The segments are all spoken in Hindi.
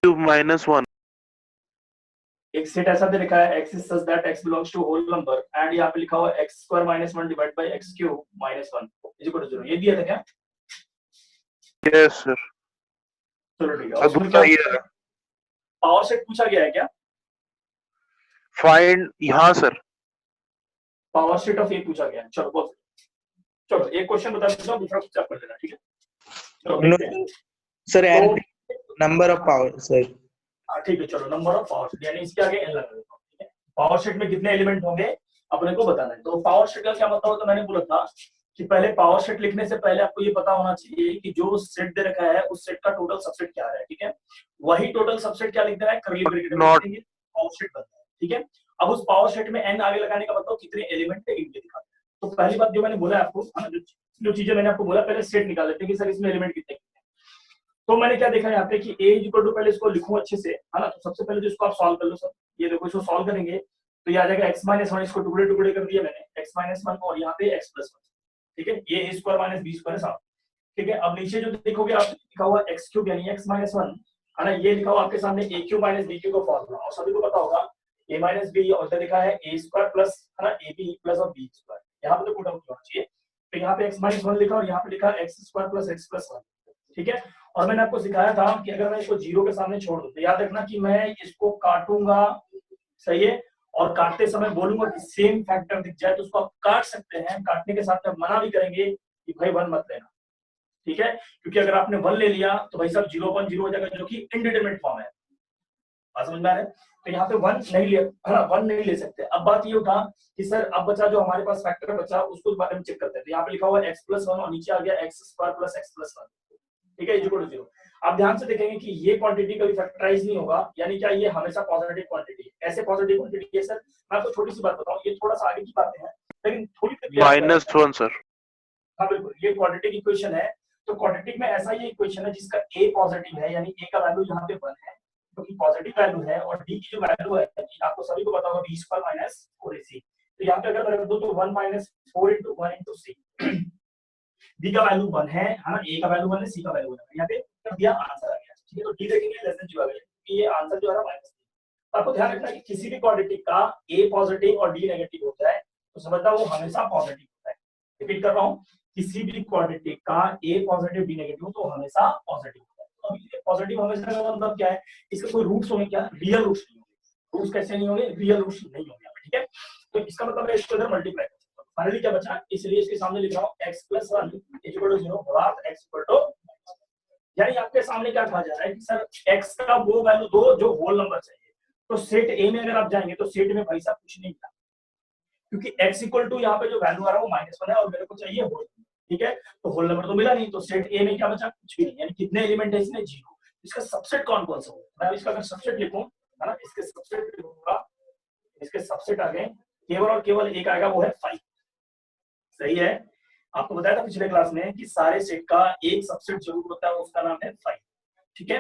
-1। एक सेट ऐसा दे रखा है x is such that x belongs to whole number and यहाँ पे लिखा हुआ है x² - 1 divided by x³ - 1 is equal to 0। ये दिया था क्या? Yes sir. चलो ठीक है। अब उसमें क्या बताइए। पावर सेट पूछा गया है क्या? फाइंड, हाँ सर। पावर सेट ऑफ ए पूछा गया है। चलो बहुत चलो एक क्वेश्चन बता देता हूँ, दूसरा क्वेश्चन कर लेना, ठीक है? चलो देखते हैं सर तो नंबर ऑफ पावर सर। ठीक है, चलो नंबर ऑफ पावर सेट यानी इसके आगे n लगा देता हूँ, ठीक है? पावर सेट में कितने एलिमेंट होंगे अपने को बताना है। तो पावर सेट का क्या मतलब होता है, मैंने बोला था कि पहले पावर सेट लिखने से पहले आपको ये पता होना चाहिए कि जो सेट दे रखा है उस सेट का टोटल सबसेट क्या है, ठीक है? वही टोटल सबसेट क्या लिख देना है, कर्ली ब्रैकेट में लिख देंगे, पावर सेट बनता है, ठीक है? अब उस पावर सेट में n आगे लगाने का मतलब कितने एलिमेंट है इनके दिखाते हैं। तो पहली बात जो मैंने बोला आपको, जो चीजें मैंने आपको बोला, पहले सेट निकाल लेते हैं कि सर इसमें एलिमेंट कितने। तो मैंने क्या देखा यहाँ पे कि a इक्वल टू, पहले इसको लिखूं अच्छे से, है ना? तो सबसे पहले जो इसको आप सॉल्व कर लो सर, ये देखो इसको सॉल्व करेंगे तो ये आ जाएगा x - 1, इसको टुकड़े टुकड़े कर दिया मैंने, x - 1 और यहाँ पे x + 1, ठीक है? ये a² - b² है, ठीक है? अब नीचे जो देखोगे आप लिखा हुआ x³ यानी x - 1, है ना? ये लिखा हुआ आपके सामने a³ - b³ का फॉर्मूला, और सभी को पता होगा a - b और इधर लिखा है a² प्लस, है ना, ab प्लस और b²। यहाँ पे तो पुट आउट होना चाहिए, तो यहाँ पे x - 1 लिखा और यहाँ पे लिखा x² प्लस x + 1, ठीक है? और मैंने आपको सिखाया था कि अगर मैं इसको 0 के सामने छोड़ दूं तो याद रखना कि मैं इसको काटूंगा, सही है? और काटते समय बोलूंगा कि सेम फैक्टर दिख जाए तो उसको आप काट सकते हैं, काटने के साथ में मना भी करेंगे कि भाई 1 मत लेना, ठीक है? क्योंकि अगर आपने 1 ले लिया तो भाई साहब 0.0 हो जाएगा, जो कि इनडिटरमिनेट फॉर्म है। बात समझ में आ रहा है? तो यहाँ पे 1 नहीं लिया, है ना? 1 नहीं ले सकते। अब बात ये उठा कि सर अब बचा जो हमारे पास फैक्टर बचा उसको बारे में चेक करते हैं। तो यहाँ पे लिखा हुआ है x + 1 और नीचे आ गया x² प्लस x + 1, ठीक है? Equal to 0। आप ध्यान से देखेंगे कि ये क्वांटिटी कभी फैक्टराइज नहीं होगा, यानी क्या ये हमेशा पॉजिटिव क्वांटिटी है। ऐसे पॉजिटिव क्वांटिटी है सर, मैं आपको छोटी सी बात बताऊं, ये थोड़ा सा आगे की बातें हैं लेकिन थोड़ी -1 सर। हाँ बिल्कुल, ये क्वाड्रेटिक इक्वेशन है। तो क्वाड्रेटिक में ऐसा ये इक्वेशन है जिसका a पॉजिटिव है, यानी a का वैल्यू यहाँ पे 1 है क्योंकि पॉजिटिव वैल्यू है, और d की जो वैल्यू है आपको सभी को पता होगा b² - 4ac। तो यहाँ पे अगर मैं रख दूं तो 1 - 4 * 1 * c, b का वैल्यू 1 है ना? a का वैल्यू 1 है, c का वैल्यू 1 है। यहाँ पे कर दिया, आंसर आ गया, ठीक है? तो d देखेंगे लेस देन 0 आ गया, ये आंसर जो है -3। आपको ध्यान रखना कि किसी भी क्वाड्रेटिक का a पॉजिटिव और d नेगेटिव होता है तो समझना वो हमेशा पॉजिटिव होता है। रिपीट कर रहा हूं, किसी भी क्वाड्रेटिक का a पॉजिटिव b नेगेटिव तो हमेशा पॉजिटिव होता है। तो अब ये पॉजिटिव हमेशा का मतलब क्या है, इसके कोई रूट्स होंगे क्या? रियल रूट्स नहीं होंगे। रूट्स कैसे नहीं होंगे? रियल रूट्स नहीं होंगे, ठीक है? तो इसका मतलब है इसको इधर मल्टीप्लाई कर सकते हो। फाइनली क्या बचा, इसलिए इसके सामने लिख रहा हूं x + 1 = 0 और x = यानी आपके सामने क्या कहा जा रहा है कि सर x का वो वैल्यू दो जो होल नंबर चाहिए। तो सेट a में अगर आप जाएंगे तो सेट में भाई साहब कुछ नहीं मिला, क्योंकि x = यहाँ पे जो वैल्यू आ रहा है वो -1 है और मेरे को चाहिए होल, ठीक है? तो होल नंबर तो मिला नहीं, तो सेट a में क्या बचा? कुछ भी नहीं, यानी कितने एलिमेंट है इसमें? 0। इसका सबसेट कौन-कौन सा होगा? मैं इसका अगर सबसेट लिखूं, है ना, इसके सबसेट लिखूंगा, इसके सबसेट आ गए, केवल और केवल एक आएगा, वो है 5। सही है? आपको बताया था पिछले क्लास में कि सारे सेट का एक सबसेट जरूर होता है, उसका नाम है 5, ठीक है?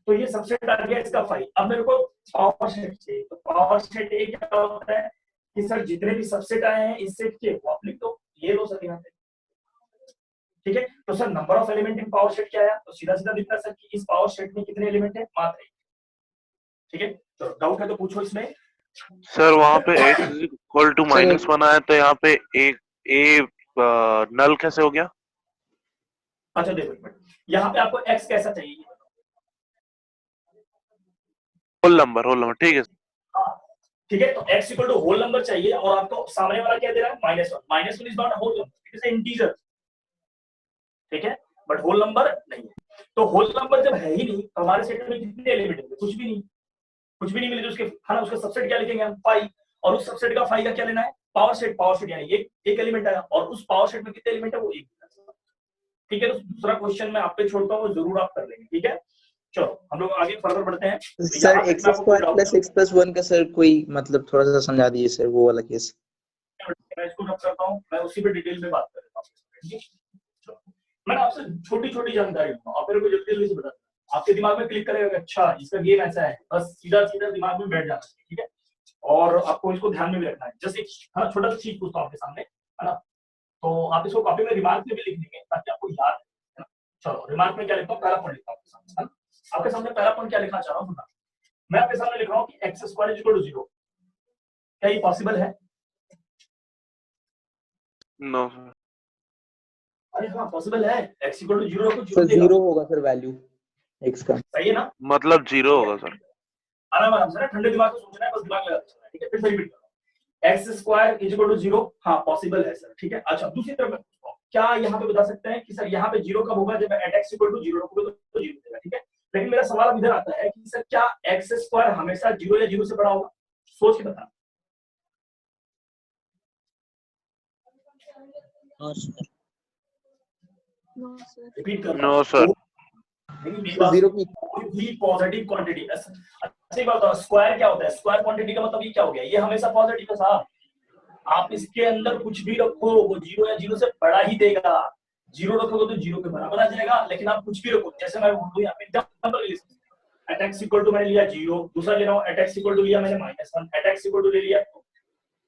तो ये सबसेट आ गया इसका 5। अब मेरे को पावर सेट चाहिए, तो पावर सेट ए क्या होता है कि सर जितने भी सबसेट आए हैं इस सेट के वो आप लिख दो, ये लो सर यहाँ पे, ठीक है? तो sir number of element in power set क्या है? तो सीधा सीधा दिखता है सर कि इस पावर सेट में कितने एलिमेंट है? मात्र 1, ठीक है? तो डाउट है तो पूछो इसमें। सर वहाँ पे x = -1 आया तो यहाँ पे a नल कैसे हो गया? अच्छा देखो एक मिनट, यहाँ पे आपको x कैसा चाहिए? होल नंबर, ठीक है। ठीक है, तो x = होल नंबर चाहिए और आपको सामने वाला क्या दे रहा है? -1 is not a whole number, it is an integer, ठीक है? बट होल नंबर नहीं है। तो होल नंबर जब है ही नहीं तो हमारे सेट में कितने एलिमेंट होंगे? कुछ भी नहीं, कुछ भी नहीं मिले तो उसके, है ना, उसका सबसेट क्या लिखेंगे हम? 5। और उस सबसेट का 5 का क्या लेना है? पावर सेट यानी एक एलिमेंट आया और उस पावर सेट में कितने एलिमेंट है? वो एक, ठीक है? तो दूसरा क्वेश्चन मैं आप पे छोड़ता हूँ, वो जरूर आप कर लेंगे, ठीक है? चलो हम लोग आगे फर्दर बढ़ते हैं। सर x² + x + 1 का सर कोई मतलब थोड़ा सा समझा दीजिए सर, वो वाला केस। मैं इसको रब करता हूँ, मैं उसी पे डिटेल में बात कर लेता हूँ। मैं आपसे छोटी-छोटी जानकारी दूंगा, आप मेरे को जल्दी से बता देना। आपके दिमाग में क्लिक करेगा, अच्छा इसका गेम ऐसा है, बस सीधा-सीधा दिमाग में बैठ जाना चाहिए, ठीक है? और आपको इसको ध्यान में भी रखना है। जैसे एक छोटा सा चीज पूछता हूँ आपके सामने, है ना? तो आप इसको कॉपी में रिमार्क में भी लिख देंगे ताकि आपको याद है ना? चलो रिमार्क में क्या लिखता हूँ, पहला पॉइंट लिखता हूँ आपके सामने, है ना? आपके सामने पहला पॉइंट क्या लिखना चाह रहा हूँ, सुनना। मैं आपके सामने लिख रहा हूँ कि x square is equal to 0। क्या ये पॉसिबल है? No sir. अरे हाँ पॉसिबल है, एक्स इक्वल टू 0 रखो, सर 0 देगा। 0 होगा सर वैल्यू एक्स का। सही है ना? मतलब 0 होगा सर। आराम आराम से ना, ठंडे दिमाग से सोचना है, बस दिमाग लगाना है, ठीक है? फिर से रिपीट करो, x square is equal to 0। हाँ पॉसिबल है सर, ठीक है। अच्छा दूसरी तरफ मैं पूछता हूँ, क्या यहाँ पे बता सकते हैं कि सर यहाँ पे 0 कब होगा? जब मैं एक्स इक्वल टू 0 रखूंगा तो 0 देगा, ठीक है। लेकिन मेरा सवाल इधर आता है कि सर क्या एक्स स्क्वायर हमेशा 0 या 0 से बड़ा होगा? सोच के बता। रिपीट कर रहा नो हूँ, सर। लेकिन मेरी बात 0 की कोई भी पॉजिटिव क्वांटिटी, अच्छी बात है। स्क्वायर क्या होता है? स्क्वायर क्वांटिटी का मतलब ये क्या हो गया? ये हमेशा पॉजिटिव है साहब। आप इसके अंदर कुछ भी रखो वो 0 या 0 से बड़ा ही देगा। 0 रखोगे तो 0 के बराबर आ जाएगा, लेकिन आप कुछ भी रखो, जैसे मैं बोल दूं यहाँ पे एग्जांपल ले सकते हैं, एट एक्स इक्वल टू मैंने लिया 0, दूसरा ले रहा हूँ एट एक्स इक्वल टू लिया मैंने -1, एट एक्स इक्वल टू ले लिया 2,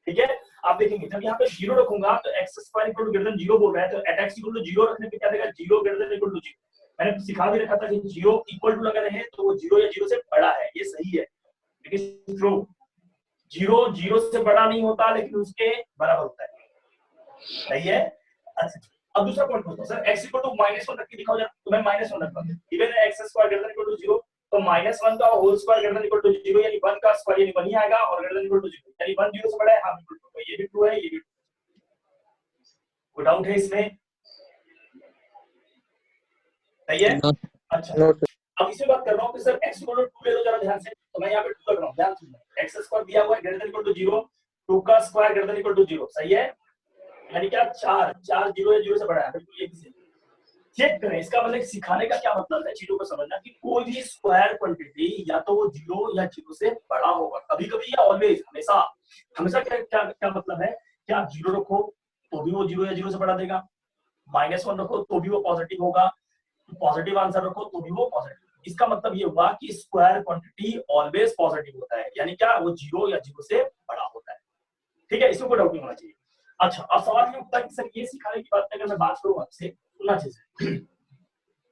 ठीक है। आप देखेंगे जब यहाँ पे 0 रखूंगा तो x square equal to greater than 0 बोल रहा है, तो एट एक्स इक्वल टू 0 रखने पे क्या देगा? 0 ग्रेटर देन इक्वल टू 0। मैंने सिखा भी रखा था कि 0 इक्वल टू लगा रहे तो वो 0 या 0 से बड़ा है, ये सही है। लेकिन ट्रू 0 0 से बड़ा नहीं होता, लेकिन उसके बराबर होता है, सही है। अच्छा अब दूसरा पॉइंट पूछता हूं सर, x इक्वल टू -1 रख के दिखाओ जरा। तो मैं -1 रखता हूं, even x square greater than equal to 0, तो -1 का whole square greater than equal to 0 यानी 1 का स्क्वायर यानी 1 ही आएगा, और ग्रेटर देन इक्वल टू 0 यानी 1 0 से बड़ा है। हां बिल्कुल, तो ये भी ट्रू है, ये भी कोई डाउट है इसमें? सही है। अच्छा नो सर। अब इसमें बात कर रहा हूं कि सर x इक्वल टू 2 ले लो जरा ध्यान से। तो मैं यहां पे 2 लग रहा हूं, ध्यान सुनना। x स्क्वायर दिया हुआ है ग्रेटर देन इक्वल टू 0, 2 का square greater than equal to 0, सही है। यानी क्या 4 0 या 0 से बड़ा है, बिल्कुल ये भी सही। चेक करें, इसका मतलब सिखाने का क्या मतलब है, चीजों को समझना कि कोई भी स्क्वायर क्वांटिटी या तो वो 0 या 0 से बड़ा होगा, कभी कभी या ऑलवेज, हमेशा। हमेशा क्या क्या क्या मतलब है कि आप 0 रखो तो भी वो 0 या 0 से बड़ा देगा, -1 रखो तो भी वो पॉजिटिव होगा, पॉजिटिव आंसर रखो तो भी वो पॉजिटिव। इसका मतलब ये हुआ कि स्क्वायर क्वांटिटी ऑलवेज पॉजिटिव होता है, यानी क्या वो 0 या 0 से बड़ा होता है, ठीक है। इसमें कोई डाउट नहीं होना चाहिए। अच्छा अब सवाल ये उठता है कि सर ये सिखाने की बात अगर मैं बात करूं आपसे, सुनना चाहिए।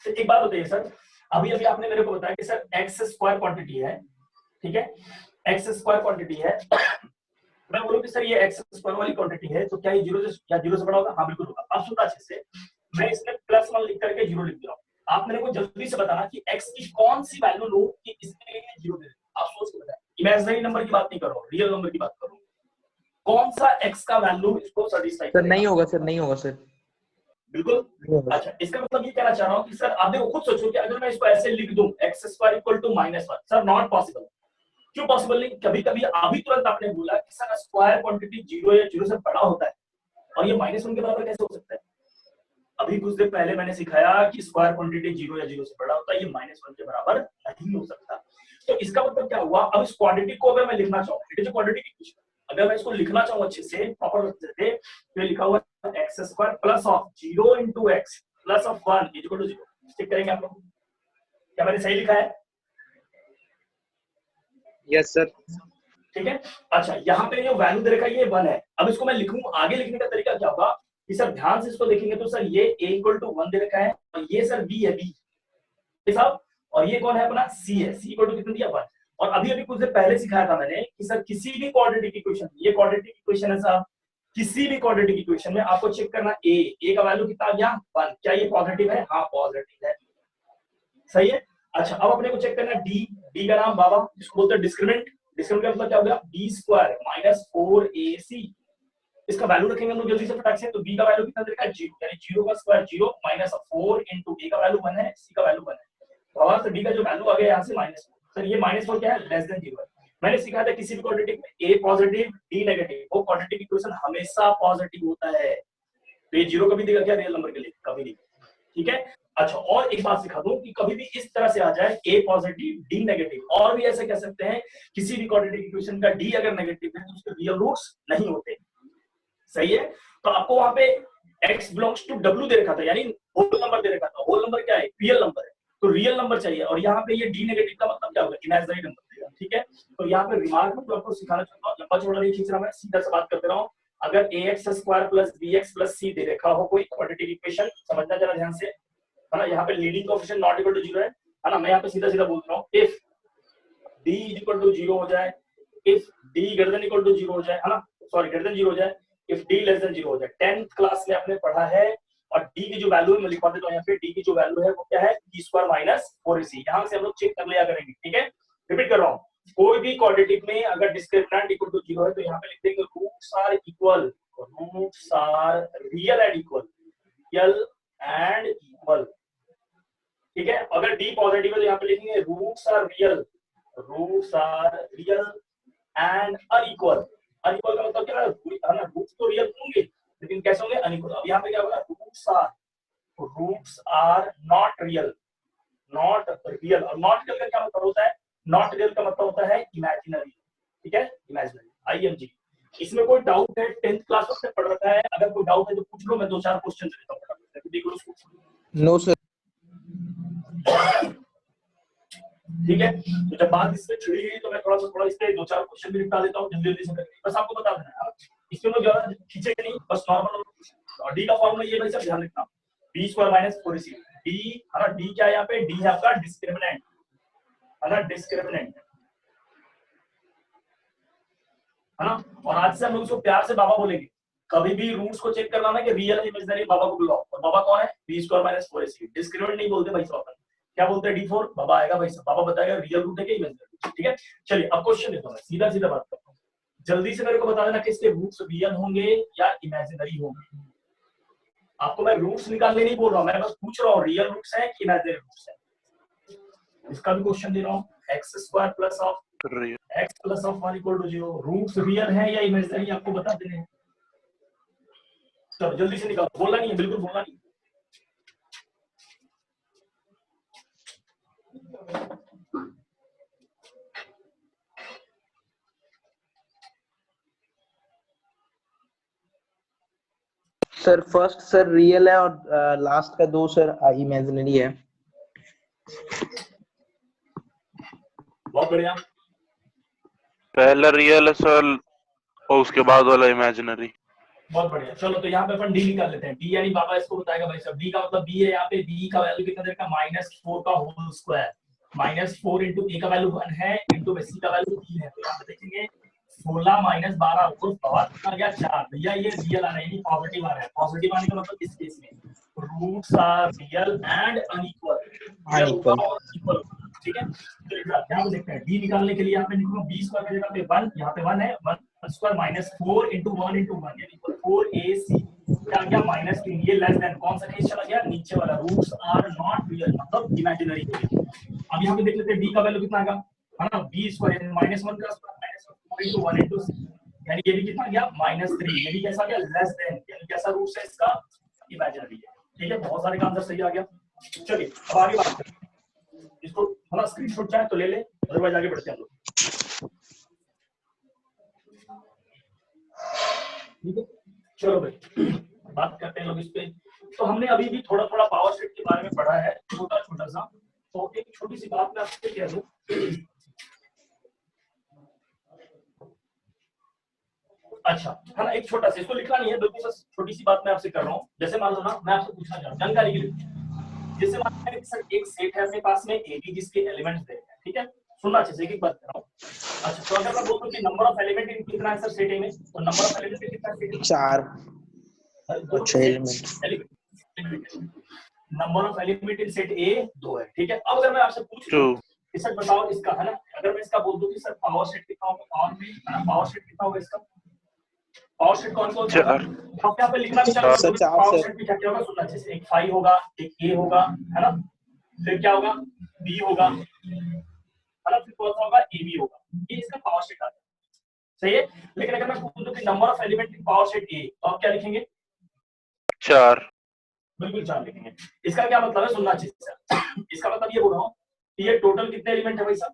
तो एक बात बताइए सर, अभी अभी आपने मेरे को बताया कि सर एक्स स्क्वायर क्वांटिटी है, ठीक है, एक्स स्क्वायर क्वांटिटी है। मैं बोलूं कि सर ये एक्स स्क्वायर वाली क्वांटिटी है, तो क्या ये 0 से या 0 से बड़ा होगा? हाँ बिल्कुल होगा। अब सुनना अच्छे से, मैं इसमें +1 लिख करके 0 लिख दिया हूं। आप मेरे को जल्दी से बताना कि x की कौन सी वैल्यू लूं कि इसके लिए 0 दे दें। आप सोच के बताएं, इमेजिनरी नंबर की बात नहीं कर रहा हूं, रियल नंबर की बात कर रहा हूं। कौन सा x का वैल्यू इसको सेटिस्फाई सर करेगा? नहीं होगा सर, नहीं होगा सर। बिल्कुल। नहीं होगा। अच्छा इसका मतलब ये कहना चाह रहा हूं कि सर आप देखो खुद सोचो कि अगर मैं इसको ऐसे लिख दूं x square equal to -1, sir not possible. क्यों पॉसिबल नहीं? कभी कभी अभी तुरंत आपने बोला कि सर स्क्वायर क्वांटिटी 0 या 0 से बड़ा होता है, और ये -1 के बराबर कैसे हो सकता है? अभी कुछ देर पहले मैंने सिखाया कि स्क्वायर क्वांटिटी 0 या 0 से बड़ा होता है, ये -1 के बराबर नहीं हो सकता। तो इसका मतलब क्या हुआ? अब इस क्वांटिटी को अगर मैं लिखना चाहूं, it is a quantity equation, अगर मैं इसको लिखना चाहूं अच्छे से प्रॉपर से, तो लिखा हुआ है x square plus of 0 into x plus of 1 is equal to 0। Check करेंगे आप लोग, क्या मैंने सही लिखा है? Yes sir. ठीक है। अच्छा यहाँ पे जो वैल्यू दे रखा है ये 1 है। अब इसको मैं लिखूं, आगे लिखने का तरीका क्या होगा कि सर ध्यान से इसको देखेंगे तो सर ये a इक्वल टू 1 दे रखा है, और ये सर b है, b साहब, और ये कौन है अपना c है, c इक्वल टू कितना दिया 1। और अभी अभी कुछ देर पहले सिखाया था मैंने कि सर किसी भी क्वाड्रेटिक इक्वेशन, ये क्वाड्रेटिक इक्वेशन है साहब, किसी भी क्वाड्रेटिक इक्वेशन में आपको चेक करना a का वैल्यू कितना आ गया 1, क्या ये पॉजिटिव है? हाँ पॉजिटिव है, सही है। अच्छा अब अपने को चेक करना d का नाम बाबा, इसको बोलते हैं डिस्क्रिमिनेंट। डिस्क्रिमिनेंट का मतलब क्या हो गया? b square minus 4ac। इसका वैल्यू रखेंगे हम लोग जल्दी से फटाक से, तो b का वैल्यू कितना देखा? 0, यानी 0 का स्क्वायर 0 माइनस 4 into a का वैल्यू 1 है, c का वैल्यू 1 है, तो हमारा तो d का जो वैल्यू आ गया यहाँ से -4। सर ये -4 क्या है? लेस देन 0 है। मैंने सिखाया था किसी भी क्वाड्रेटिक में a पॉजिटिव d नेगेटिव, वो क्वाड्रेटिक इक्वेशन हमेशा पॉजिटिव होता है। तो ये 0 कभी देगा क्या रियल नंबर के लिए? कभी नहीं, ठीक है। अच्छा और एक बात सिखा दूं कि कभी भी इस तरह से आ जाए a पॉजिटिव d नेगेटिव, और भी ऐसे कह सकते हैं किसी भी क्वाड्रेटिक इक्वेशन का d अगर नेगेटिव है तो उसके रियल रूट्स नहीं होते, सही है। तो आपको वहां पे x बिलोंग्स टू w दे रखा था, यानी होल नंबर दे रखा था। होल नंबर क्या है? रियल नंबर है, तो रियल नंबर चाहिए, और यहाँ पे ये d नेगेटिव का मतलब क्या होगा? इमेजिनरी नंबर देगा, ठीक है। तो यहाँ पे रिमार्क में जो आपको सिखाना चाहता हूँ, लंबा चौड़ा नहीं खींच रहा मैं, सीधा से बात करते रहा हूँ। अगर ax square plus bx plus c दे रखा हो कोई क्वाड्रेटिक इक्वेशन, समझना जरा ध्यान से, है ना। यहाँ पे leading coefficient not equal to 0 है, है ना, मैं यहाँ पे सीधा सीधा बोल रहा हूँ, इफ d इक्वल टू 0 हो जाए, if d greater than equal to 0 हो जाए, है ना, सॉरी ग्रेटर देन 0 हो जाए, इफ d लेस देन 0 हो जाए। 10th क्लास में आपने पढ़ा है, और d की जो वैल्यू है मैं लिखवा देता हूँ यहाँ पे, d की जो वैल्यू है वो क्या है, d स्क्वायर माइनस 4ac। यहाँ से हम लोग चेक कर लिया करेंगे, ठीक है। रिपीट कर रहा हूँ, कोई भी क्वाड्रेटिक में अगर डिस्क्रिमिनेंट इक्वल टू 0 है तो यहाँ पे लिख देंगे roots are equal, roots are real and equal, real and equal, ठीक है। अगर d पॉजिटिव है तो यहाँ पे लिखेंगे roots are real and unequal. Unequal का मतलब क्या है ना, रूट्स तो रियल होंगे लेकिन कैसे होंगे, अनइक्वल। अब यहाँ पे क्या होगा, रूट्स आर नॉट रियल, और नॉट रियल का क्या मतलब होता है, नॉट रियल का मतलब होता है इमेजिनरी, ठीक है, इमेजिनरी, IMG। इसमें कोई डाउट है, 10th क्लास में पढ़ रखा है, अगर कोई डाउट है तो पूछ लो, मैं 2-4 क्वेश्चन देता हूँ, देख लो उसको। No sir. ठीक है, तो जब बात इससे छिड़ी गई तो मैं थोड़ा इस पे 2-4 क्वेश्चन भी निपटा देता हूँ जल्दी से करके, बस आपको बता देना है, इसमें लोग ज्यादा खींचेंगे नहीं, बस नॉर्मल। डी का फॉर्मूला ये भाई सब ध्यान रखना, d square minus 4ac। d है ना, d क्या है यहाँ पे, d है आपका डिस्क्रिमिनेंट, है ना, डिस्क्रिमिनेंट, है ना। और आज से हम लोग इसको प्यार से बाबा बोलेंगे, कभी भी रूट्स को चेक करना ना कि रियल इमेजिनरी, बाबा को बुलाओ, और बाबा कौन है, d square minus 4ac। Discriminant नहीं बोलते भाई साहब, क्या बोलते हैं, d4, बाबा आएगा भाई साहब, बाबा बताएगा रियल रूट है कि इमेजिनरी, ठीक है। चलिए अब क्वेश्चन देता हूं, सीधा सीधा बात करता हूं, जल्दी से मेरे को बता देना कि इसके रूट्स रियल होंगे या इमेजिनरी होंगे। आपको मैं रूट्स निकालने नहीं बोल रहा हूं, मैं बस पूछ रहा हूं रियल रूट्स है कि इमेजिनरी रूट्स है। इसका भी क्वेश्चन दे रहा हूं, x square plus of x plus of 1 equal to 0, roots real है या इमेजिनरी, आपको बता देने हैं। चलो जल्दी से निकालो, बोलना नहीं है, बिल्कुल बोलना नहीं। सर फर्स्ट सर रियल है और लास्ट का 2 सर इमेजिनरी है। बहुत बढ़िया, पहला रियल है सर और उसके बाद वाला इमेजिनरी। बहुत बढ़िया। चलो तो यहाँ पे अपन डी निकाल लेते हैं, डी यानी बाबा इसको बताएगा भाई साहब, डी का मतलब बी है, यहाँ पे बी का वैल्यू कितना देगा, -4 का होल स्क्वायर, -4 इंटू ए का वैल्यू 1 है, इंटू सी का वैल्यू 3 है, तो यहाँ पे देखेंगे 16 - 12 ऊपर पावर आ गया 4। भैया ये रियल आ रहा है, पॉजिटिव आ रहा है, पॉजिटिव आने का मतलब इस केस में roots are real and unequal, equal, ठीक है। तो यहाँ पे देखते हैं डी निकालने के लिए, यहाँ पे लिखूंगा बी स्क्वायर की जगह पे 1, यहाँ पे 1 है, 1 स्क्वायर -4 इंटू 1 इंटू 1 यानी 4ac, क्या गया -3, ये लेस देन, कौन सा केस चला गया, नीचे वाला, रूट्स आर नॉट रियल मतलब इमेजिनरी। अब यहाँ पे देख लेते हैं डी का वैल्यू कितना आएगा, है ना, बी स्क्वायर -1 का स्क्वायर -4 इंटू 1 इंटू यानी ये भी कितना गया -3, ये भी कैसा गया, लेस देन, यानी कैसा रूट्स है इसका, इमेजिनरी है, ठीक है। बहुत सारे का आंसर सही आ गया। चलिए अब आगे बात करते हैं, इसको थोड़ा स्क्रीनशॉट चाहे तो ले ले, अदरवाइज आगे बढ़ते हैं हम लोग, ठीक है। चलो भाई बात करते हैं लोग इस पे। तो हमने अभी भी थोड़ा थोड़ा पावर सेट के बारे में पढ़ा है, छोटा छोटा सा, तो एक छोटी सी बात मैं आपसे कह दूं, अच्छा है ना, एक छोटा सा, इसको लिखना नहीं है, बिल्कुल छोटी सी बात मैं आपसे कर रहा हूँ। जैसे मान लो ना, मैं आपसे पूछना चाह रहा हूँ जानकारी के लिए, जैसे मान लो एक सेट है अपने पास में AB जिसके एलिमेंट्स दे रहे हैं, ठीक है, सुनना अच्छे से, एक बात कर रहा हूँ। अच्छा तो अगर मैं बोलूं कि नंबर ऑफ एलिमेंट इन कितना है सर सेट ए में, तो नंबर ऑफ एलिमेंट कितना है सेट ए में, 4 element, number of element in set ए 2 है, ठीक है। अब अगर मैं आपसे पूछूं कि सर बताओ इसका, है ना, अगर मैं इसका बोल दूं कि सर पावर सेट कितना होगा, पावर में, है ना, पावर सेट कितना होगा इसका, पावर सेट कौन कौन सा होगा, आप यहाँ पे लिखना भी चाहते हो, पावर सेट में क्या क्या होगा सुनना अच्छे से, एक 5 होगा, एक A होगा, है ना, फिर क्या होगा, B होगा, है ना, फिर कौन सा होगा, AB होगा, ये इसका पावर सेट आता है, सही है। लेकिन अगर मैं पूछूं कि number of element in power set A, तो आप क्या लिखेंगे, 4, बिल्कुल 4 लिखेंगे। इसका क्या मतलब है, सुनना अच्छे से, इसका मतलब ये बोल रहा हूँ कि ये टोटल कितने एलिमेंट है भाई साहब,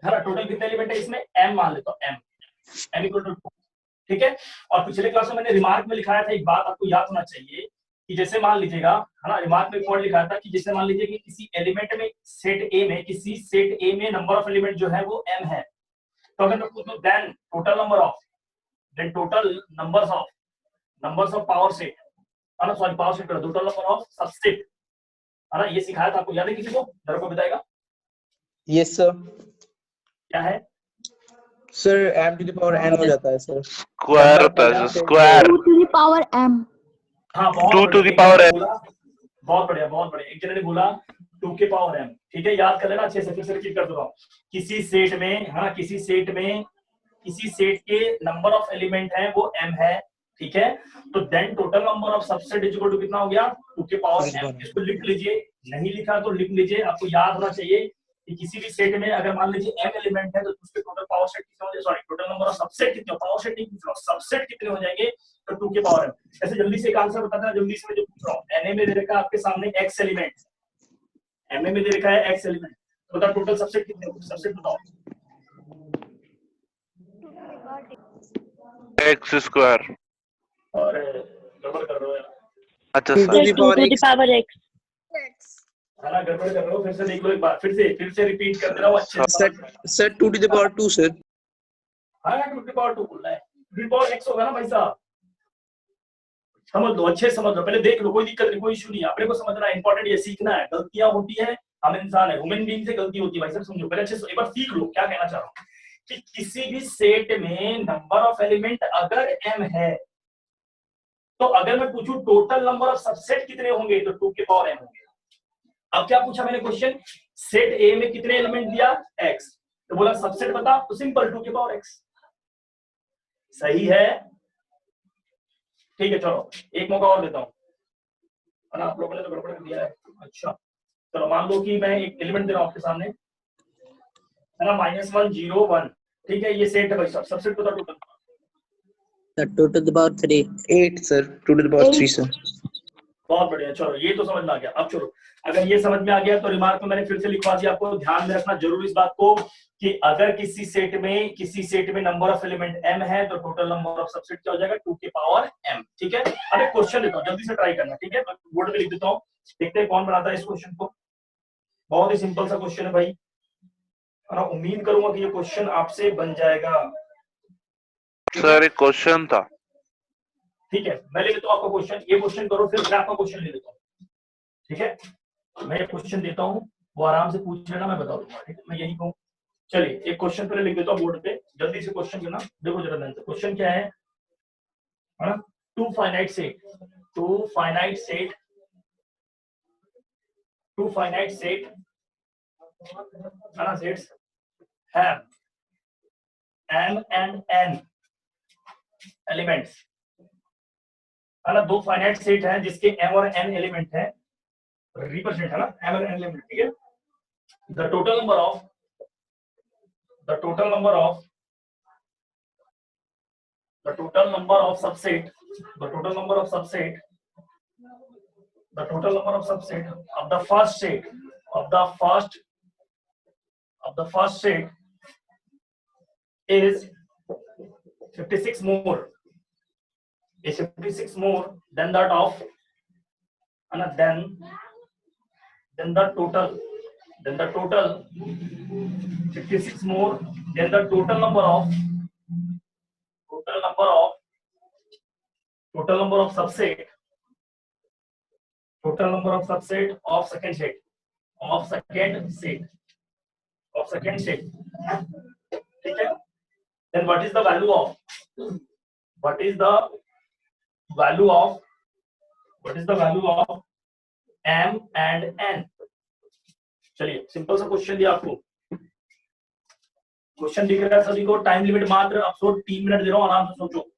है ना, टोटल कितने एलिमेंट है इसमें, M मान लेता हूं, M इक्वल टू 2, ठीक है। और पिछले क्लास में मैंने रिमार्क में लिखाया था, एक बात आपको याद होना चाहिए कि जैसे मान लीजिएगा, है ना, रिमार्क में पॉइंट लिखा था कि जैसे मान लीजिए कि किसी एलिमेंट में सेट ए में, किसी सेट ए में नंबर ऑफ एलिमेंट जो है वो m है, तो अगर मैं पूछूं then total number of, then total numbers of power set, है ना, sorry power set, total number of subset, है ना, ये सिखाया था आपको, याद है किसी को? डर को बताएगा यस सर। क्या है? Sir m to the power n हो जाता है सर। स्क्वायर होता है square. 2 to the power m। हाँ बहुत 2 to बढ़िया, the एक power जने ने n। बोला, बहुत बढ़िया बहुत बढ़िया, एक जने ने बोला 2 के पावर m, ठीक है, याद कर लेना अच्छे से, फिर से रिपीट कर देता हूँ। किसी सेट में, हाँ किसी सेट के नंबर ऑफ एलिमेंट है वो m है, ठीक है, तो then total number of subset is equal to कितना हो गया? 2 के पावर m। इसको लिख लीजिए, नहीं लिखा तो लिख लीजिए, आपको याद होना चाहिए कि किसी भी सेट में अगर मान लीजिए m एलिमेंट है तो उसके टोटल पावर सेट कितने हो जाएंगे, sorry total number of subset कितने, पावर सेट नहीं पूछ रहा हूं, सबसेट कितने हो जाएंगे, तो 2 के पावर m। ऐसे जल्दी से एक आंसर बता देना, जल्दी से मैं जो पूछ रहा हूं। na में दे रखा है आपके सामने x एलिमेंट, ma में दे रखा है x एलिमेंट, तो बताओ टोटल सबसेट कितने होंगे, सबसेट बताओ। X square. और गड़बड़ कर रहे हो यार, अच्छा 2 to sir, the 2 to power the x। power x। है ना, गड़बड़ कर रहे हो, फिर से देख लो एक बार, फिर से रिपीट कर दे रहा हूँ अच्छे से। Sir 2 to the power 2 sir. हाँ 2 की पावर 2 बोल रहा है, 2 की पावर x होगा ना भाई साहब, समझ लो, अच्छे से समझ लो, पहले देख लो, कोई दिक्कत नहीं, कोई इशू नहीं, अपने को समझना है, इंपॉर्टेंट ये सीखना है, गलतियां होती है, हम इंसान है, ह्यूमन बीइंग से गलती होती है भाई साहब, समझो पहले अच्छे से, एक बार सीख लो क्या कहना चाह रहा हूँ कि किसी भी सेट में नंबर ऑफ एलिमेंट अगर m है, तो अगर मैं पूछूं टोटल नंबर ऑफ सबसेट कितने होंगे, तो 2 के पावर m होंगे। अब क्या पूछा मैंने क्वेश्चन, सेट A में कितने एलिमेंट दिया x, तो बोला सबसेट बता, तो सिंपल 2 के पावर x, सही है, ठीक है, चलो एक मौका और देता हूं, है ना, आप लोगों ने तो गड़बड़ कर दिया है। अच्छा चलो मान लो कि मैं एक एलिमेंट दे रहा हूं आपके सामने, है ना, -1 0 1, ठीक है, ये सेट है भाई साहब, सबसेट बता total. 2 to the power 3 8 sir. 2 to the power 3 sir. बहुत बढ़िया, चलो ये तो समझ में आ गया। अब चलो, अगर ये समझ में आ गया तो रिमार्क में मैंने फिर से लिखवा दिया, आपको ध्यान में रखना जरूर इस बात को कि अगर किसी सेट में नंबर ऑफ एलिमेंट m है तो टोटल नंबर ऑफ सबसेट क्या हो जाएगा, 2 के पावर m, ठीक है। अब एक क्वेश्चन देता हूं, जल्दी से ट्राई करना, ठीक है, मैं बोर्ड पे लिख देता हूं, देखते हैं कौन बनाता है इस क्वेश्चन को। बहुत ही सिंपल सा क्वेश्चन है भाई, है ना, उम्मीद करूंगा कि ये क्वेश्चन आपसे बन जाएगा। सर एक क्वेश्चन था। ठीक है, मैं ले लेता हूं आपका क्वेश्चन, ये क्वेश्चन करो, फिर मैं आपका क्वेश्चन ले लेता हूं, ठीक है। मैं ये क्वेश्चन देता हूं, वो आराम से पूछ लेना, मैं बता दूंगा, ठीक है, मैं यही कहूँ। चलिए एक क्वेश्चन पहले लिख देता हूं बोर्ड पे, जल्दी से क्वेश्चन करना, देखो जरा ध्यान से, क्वेश्चन क्या है ना, टू फाइनाइट सेट है ना, sets have m and n elements, है ना, दो फाइनाइट सेट है जिसके m और n एलिमेंट है, रिप्रेजेंट है ना, m और n एलिमेंट, ठीक है। The total number of subset of the first set is 56 more than that of, and then the total 56 more than the total number of subset of second set, ठीक है। then what is the value of m and n। चलिए सिंपल सा क्वेश्चन दिया आपको, क्वेश्चन दिख रहा है सभी को, टाइम लिमिट मात्र अब 3 मिनट दे रहा हूं, आराम से सोचो।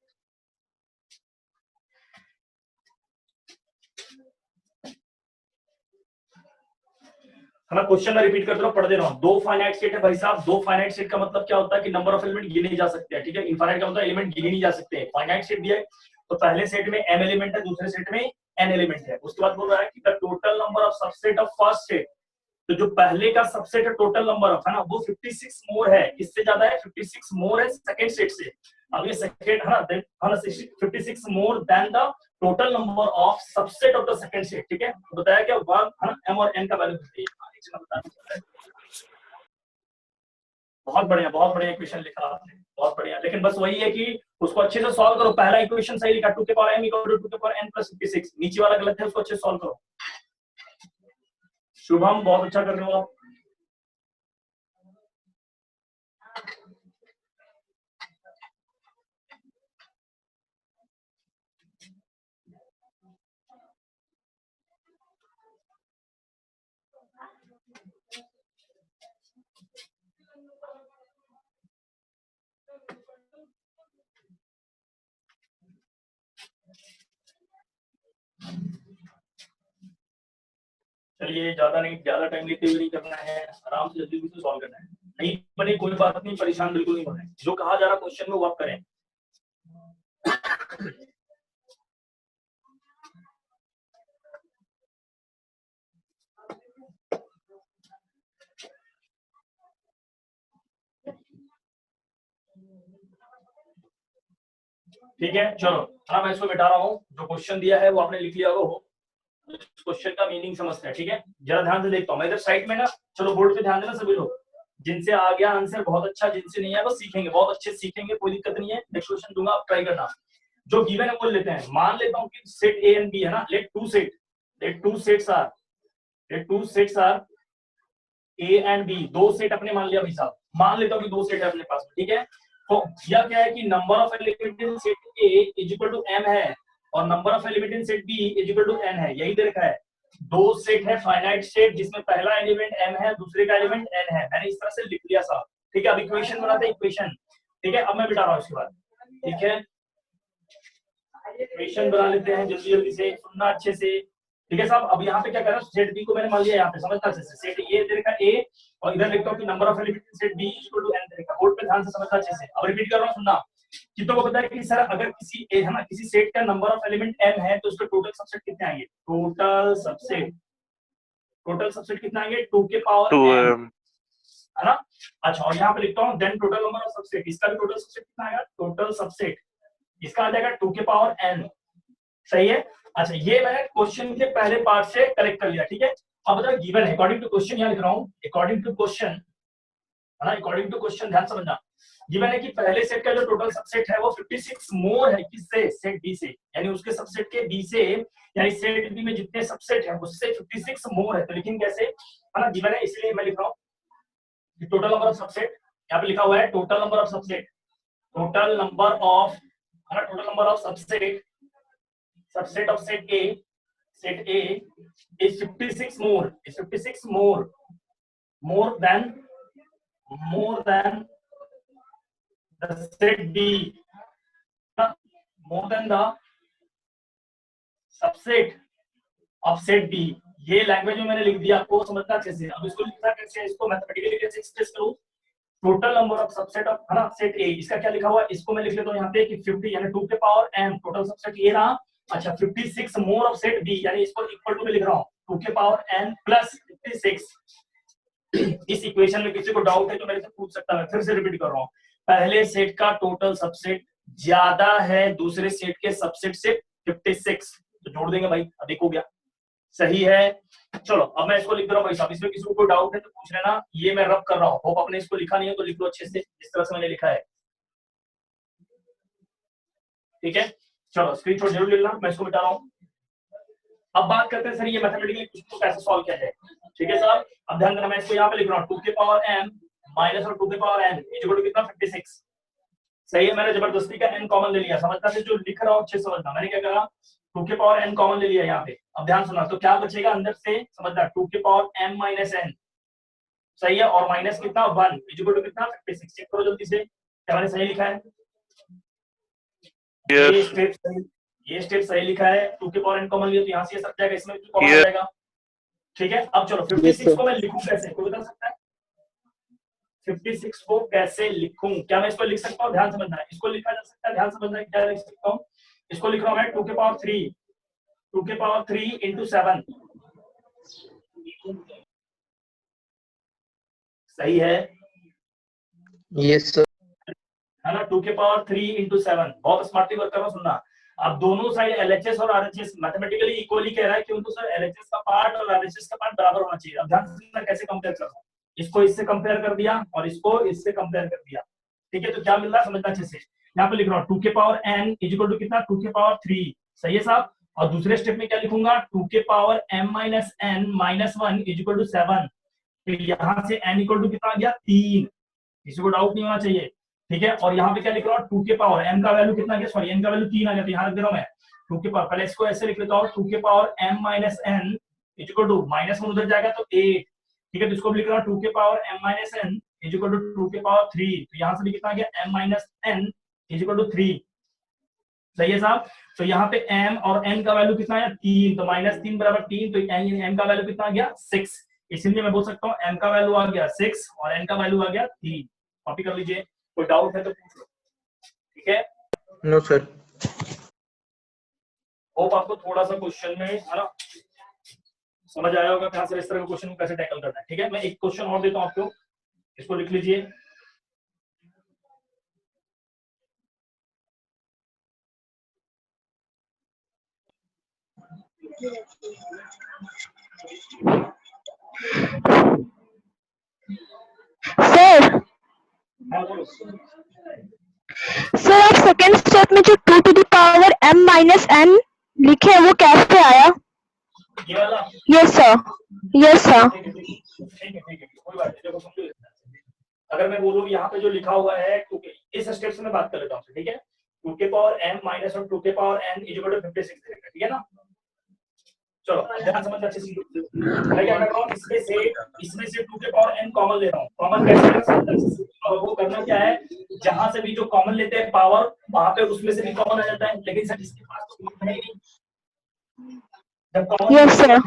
है ना, क्वेश्चन मैं रिपीट करते रहा हूं, पढ़ दे रहा हूं। दो फाइनाइट सेट है भाई साहब, दो फाइनाइट सेट का मतलब क्या होता है कि नंबर ऑफ एलिमेंट गिने नहीं जा सकते हैं, ठीक है। इनफाइनाइट का मतलब एलिमेंट गिने नहीं जा सकते हैं। फाइनाइट सेट दिया है तो पहले सेट में m एलिमेंट है, दूसरे सेट में n एलिमेंट है। उसके बाद बोल रहा है कि the total number of subset of first set, तो जो पहले का सबसेट है टोटल नंबर ऑफ, है ना, वो 56 मोर है, किससे ज्यादा है, 56 मोर है सेकंड सेट से। अब ये सेकंड है ना, then 56 more than the total number of subset of the second set, ठीक है। तो बताया क्या वर्ग, है ना, m और n का वैल्यू बताइए। बहुत बढ़िया इक्वेशन लिखा आपने, बहुत बढ़िया, लेकिन बस वही है कि उसको अच्छे से सॉल्व करो। पहला इक्वेशन सही लिखा, 2 के पावर m = 2 के पावर n + 56, नीचे वाला गलत है, उसको अच्छे से सॉल्व करो। शुभम बहुत अच्छा कर रहे हो आप। चलिए ज्यादा नहीं, ज्यादा टाइम लेते हुए नहीं करना है, आराम से जल्दी से सॉल्व करना है। नहीं बने कोई बात नहीं, परेशान बिल्कुल नहीं होना है, जो कहा जा रहा क्वेश्चन में वो आप करें। ठीक है चलो, हाँ मैं इसको मिटा रहा हूँ, जो क्वेश्चन दिया है वो आपने लिख लिया होगा, क्वेश्चन का मीनिंग समझते हैं। ठीक है, जरा ध्यान से देखता हूँ मैं इधर साइड में ना, चलो बोर्ड पे ध्यान देना सभी लोग, जिनसे आ गया आंसर बहुत अच्छा, जिनसे नहीं आया बस सीखेंगे, बहुत अच्छे सीखेंगे, कोई दिक्कत नहीं है। नेक्स्ट क्वेश्चन दूंगा, आप ट्राई करना। जो गिवन है वो लेते हैं, मान लेता हूँ कि सेट ए एंड बी है ना, let two sets are A and B, दो सेट अपने मान लिया भाई साहब, मान लेता हूँ कि दो सेट है अपने पास, ठीक है। तो यह क्या है कि number of element in set A is equal to m है, और number of element in set B is equal to n है, यही दे रखा है। दो सेट है फाइनाइट सेट, जिसमें पहला एलिमेंट m है, दूसरे का एलिमेंट n है, मैंने इस तरह से लिख लिया साहब। ठीक है, अब इक्वेशन बनाते हैं, इक्वेशन। ठीक है, अब मैं बिठा रहा हूँ इसके बाद। ठीक है, इक्वेशन बना लेते हैं जल्दी जल्दी से, सुनना अच्छे से। ठीक है साहब, अब यहाँ पे क्या कर रहा हूँ, सेट बी को मैंने मान लिया, यहाँ पे समझना अच्छे से, सेट ए दे रखा है ए, और इधर लिखता हूँ कि number of element in set B equal to n दे रखा है। बोर्ड पे ध्यान से समझना अच्छे से, अब रिपीट कर रहा हूँ, सुनना। कितनों को पता है कि सर अगर किसी ए है ना, किसी सेट का नंबर ऑफ एलिमेंट m है, तो उसके टोटल सबसेट कितने आएंगे? टोटल सबसेट कितना आएंगे? 2 के पावर m, है ना। अच्छा, और यहाँ पे लिखता हूँ then total number of subset, इसका भी टोटल सबसेट कितना आएगा? टोटल सबसेट इसका आ जाएगा 2 के पावर n, सही है। अच्छा, ये मैंने क्वेश्चन के पहले पार्ट से कलेक्ट कर लिया। ठीक है, अब बताओ गिवन है, अकॉर्डिंग टू क्वेश्चन यहाँ लिख रहा हूँ, अकॉर्डिंग टू क्वेश्चन, है ना, अकॉर्डिंग टू क्वेश्चन, ध्यान समझना। गिवन है कि पहले सेट का जो टोटल सबसेट है वो 56 मोर है किससे? सेट बी से, यानी उसके सबसेट के बी से, यानी सेट बी में जितने सबसेट है उससे 56 मोर है। तो लेकिन कैसे, है ना, गिवन है इसलिए मैं लिख रहा हूँ टोटल नंबर ऑफ सबसेट, यहाँ पे लिखा हुआ है total number of subset, total number of, है ना, total number of subset, subset of set A is 56 more, is 56 more than the set B, more than the subset of set B। ये लैंग्वेज में मैंने लिख दिया, आपको समझना अच्छे से। अब इसको लिखना कैसे है, इसको मैथमेटिकली कैसे एक्सप्रेस करूं? Total number of subset of, है ना, सेट A, इसका क्या लिखा हुआ है, इसको मैं लिख लेता हूं यहाँ पे कि 50 यानी 2 के पावर m, टोटल सबसेट ये रहा। अच्छा, 56 मोर ऑफ सेट बी, यानी इसको इक्वल टू में लिख रहा हूँ 2 के पावर n प्लस 56। इस इक्वेशन में किसी को डाउट है तो मेरे से पूछ सकता है, फिर से रिपीट कर रहा हूँ। पहले सेट का टोटल सबसेट ज्यादा है दूसरे सेट के सबसेट से 56, तो जोड़ देंगे भाई, अब देखो गया, सही है। चलो अब मैं इसको लिख रहा हूँ भाई साहब, इसमें किसी को कोई डाउट है तो पूछ लेना, ये मैं रब कर रहा हूँ, होप आपने इसको लिखा नहीं है तो लिख लो अच्छे से जिस तरह से मैंने लिखा है। ठीक है, चलो स्क्रीनशॉट जरूर ले लेना, मैं इसको मिटा रहा हूँ। अब बात करते हैं सर ये मैथमेटिकली क्वेश्चन को कैसे सॉल्व किया जाए। ठीक है साहब, अब ध्यान देना, मैं इसको यहाँ पे लिख रहा हूँ 2 के पावर m माइनस और 2 के पावर n इक्वल टू कितना? 56, सही है। मैंने जबरदस्ती का n कॉमन ले लिया, समझना से जो लिख रहा हूँ अच्छे समझना, मैंने क्या करा, 2 के पावर n कॉमन ले लिया यहाँ पे। अब ध्यान सुना, तो क्या बचेगा अंदर से, समझना, 2 के पावर m माइनस n, सही है, और माइनस कितना 1 इक्वल टू कितना? 56। चेक करो जल्दी से, क्या मैंने सही लिखा है? ये स्टेप सही लिखा है, 2 के पावर n कॉमन लिया तो यहाँ से ये सब जाएगा, इसमें भी कॉमन आ जाएगा। ठीक है, अब चलो 56 को मैं लिखूं कैसे, कोई बता सकता है? 56 को कैसे लिखूं, क्या मैं इसको लिख सकता हूँ? ध्यान समझना है, इसको लिखा जा सकता है, ध्यान समझना है, क्या लिख सकता हूँ? इसको लिख रहा हूँ मैं 2 के पावर 3 into 7, सही है, यस सर, है ना, 2 के पावर 3 into 7, बहुत स्मार्टली वर्क कर रहा हूँ, सुनना। अब दोनों साइड LHS और RHS मैथमेटिकली इक्वली कह रहा है, क्योंकि सर LHS का पार्ट और RHS का पार्ट बराबर होना चाहिए। अब ध्यान से कैसे कंपेयर कर रहा हूँ, इसको इससे कंपेयर कर दिया और इसको इससे कंपेयर कर दिया। ठीक है, तो क्या मिल रहा है समझना अच्छे से, यहाँ पे लिख रहा हूँ 2 के पावर n इक्वल टू कितना? 2 के पावर 3, सही है साहब। और दूसरे स्टेप में क्या लिखूंगा 2 के power m minus n minus 1 is equal to 7। तो यहां से n इक्वल टू कितना आ गया 3, किसी को डाउट नहीं होना चाहिए, ठीक है। और यहाँ पे क्या लिख रहा हूँ 2 के पावर m का वैल्यू कितना गया, सॉरी n का वैल्यू 3 आ गया, तो यहाँ रख दे रहा हूँ मैं 2 के पावर, पहले इसको ऐसे लिख लेता हूँ 2 के power m minus n is equal to minus 1 उधर जाएगा तो 8, ठीक है। तो इसको लिख रहा हूँ 2 के power m minus n is equal to 2 के पावर 3, तो यहाँ से भी कितना आ गया m minus n is equal to 3, सही है साहब। तो यहाँ पे m और n का वैल्यू कितना है 3, तो माइनस 3 बराबर 3, तो m का वैल्यू कितना आ गया 6, इसलिए मैं बोल सकता हूँ m का वैल्यू आ गया 6 और n का वैल्यू आ गया 3। कॉपी कर लीजिए, कोई डाउट है तो पूछ लो, ठीक है। No sir. होप आपको थोड़ा सा क्वेश्चन में है ना समझ आया होगा कहां से इस तरह के क्वेश्चन को कैसे टैकल करना है, ठीक है। मैं एक क्वेश्चन और देता हूं आपको, इसको लिख लीजिए। सर हाँ बोलो। सर आप सेकंड स्टेप में जो 2 to the power m minus n लिखे हैं वो कैसे आया? ये वाला यस सर, यस सर। ठीक है कोई बात नहीं, देखो समझो। अगर मैं बोलूँ यहाँ पे जो लिखा हुआ है 2 के, इस स्टेप से मैं बात कर लेता हूँ, ठीक है। 2 के पावर m माइनस और 2 के power n is equal to 56 देगा, ठीक है ना। चलो ध्यान समझ अच्छे से, मैं क्या कर रहा हूँ इसमें से 2 के पावर n कॉमन ले रहा हूँ। कॉमन कैसे लेना, और वो करना क्या है, जहां से भी जो कॉमन लेते हैं पावर वहां पे उसमें से भी कॉमन आ जाता है, लेकिन सर इसके पास तो कॉमन है ही नहीं। जब कॉमन यस सर।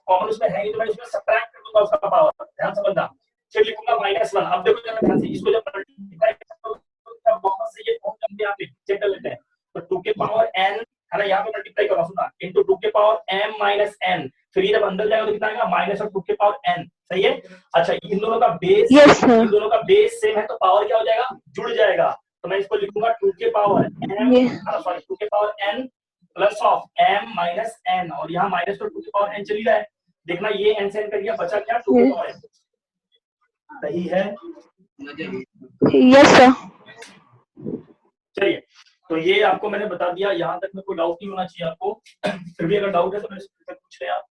कॉमन उसमें है ही तो मैं इसमें सब्ट्रैक्ट कर दूंगा उसका पावर, ध्यान समझना। फिर लिखूंगा -1। अब देखो जरा ध्यान से, इसको जब मल्टीप्लाई करो तब वापस से ये फॉर्म जब यहाँ पे चेक कर लेते हैं, तो 2 के पावर n है ना, यहाँ पे मल्टीप्लाई करो सुना, इनटू 2 के पावर m माइनस n, फिर ये जब अंदर जाएगा तो कितना आएगा माइनस और 2 के पावर n, सही है। अच्छा इन दोनों का बेस, यस सर। इन दोनों का बेस सेम है तो पावर क्या हो जाएगा, जुड़ जाएगा। तो मैं इसको लिखूंगा 2 के पावर m सॉरी 2 के power n plus of m minus n, और यहाँ माइनस तो 2 के पावर n चली रहा है, देखना ये n से n कर दिया, बचा क्या 2 के पावर n, सही है। Yes sir. चलिए तो ये आपको मैंने बता दिया, यहाँ तक में कोई डाउट नहीं होना चाहिए आपको। फिर भी अगर डाउट है तो मेरे से पूछ लें आप।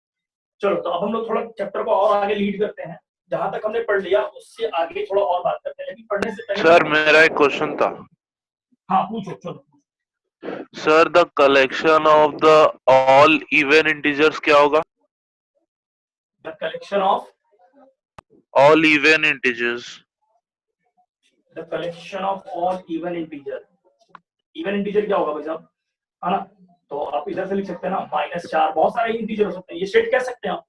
चलो तो अब हम लोग थोड़ा चैप्टर को और आगे लीड करते हैं, जहां तक हमने पढ़ लिया उससे आगे थोड़ा और बात करते हैं, लेकिन पढ़ने से पहले सर मेरा एक क्वेश्चन था। हाँ पूछो। चलो sir the collection of the all even integers क्या होगा? The collection of all even integers. The collection of all even integer, even integer क्या होगा भाई साहब, है ना। तो आप इधर से लिख सकते हैं ना -4, बहुत सारे इंटीजर हो सकते हैं, ये सेट कह सकते हैं आप,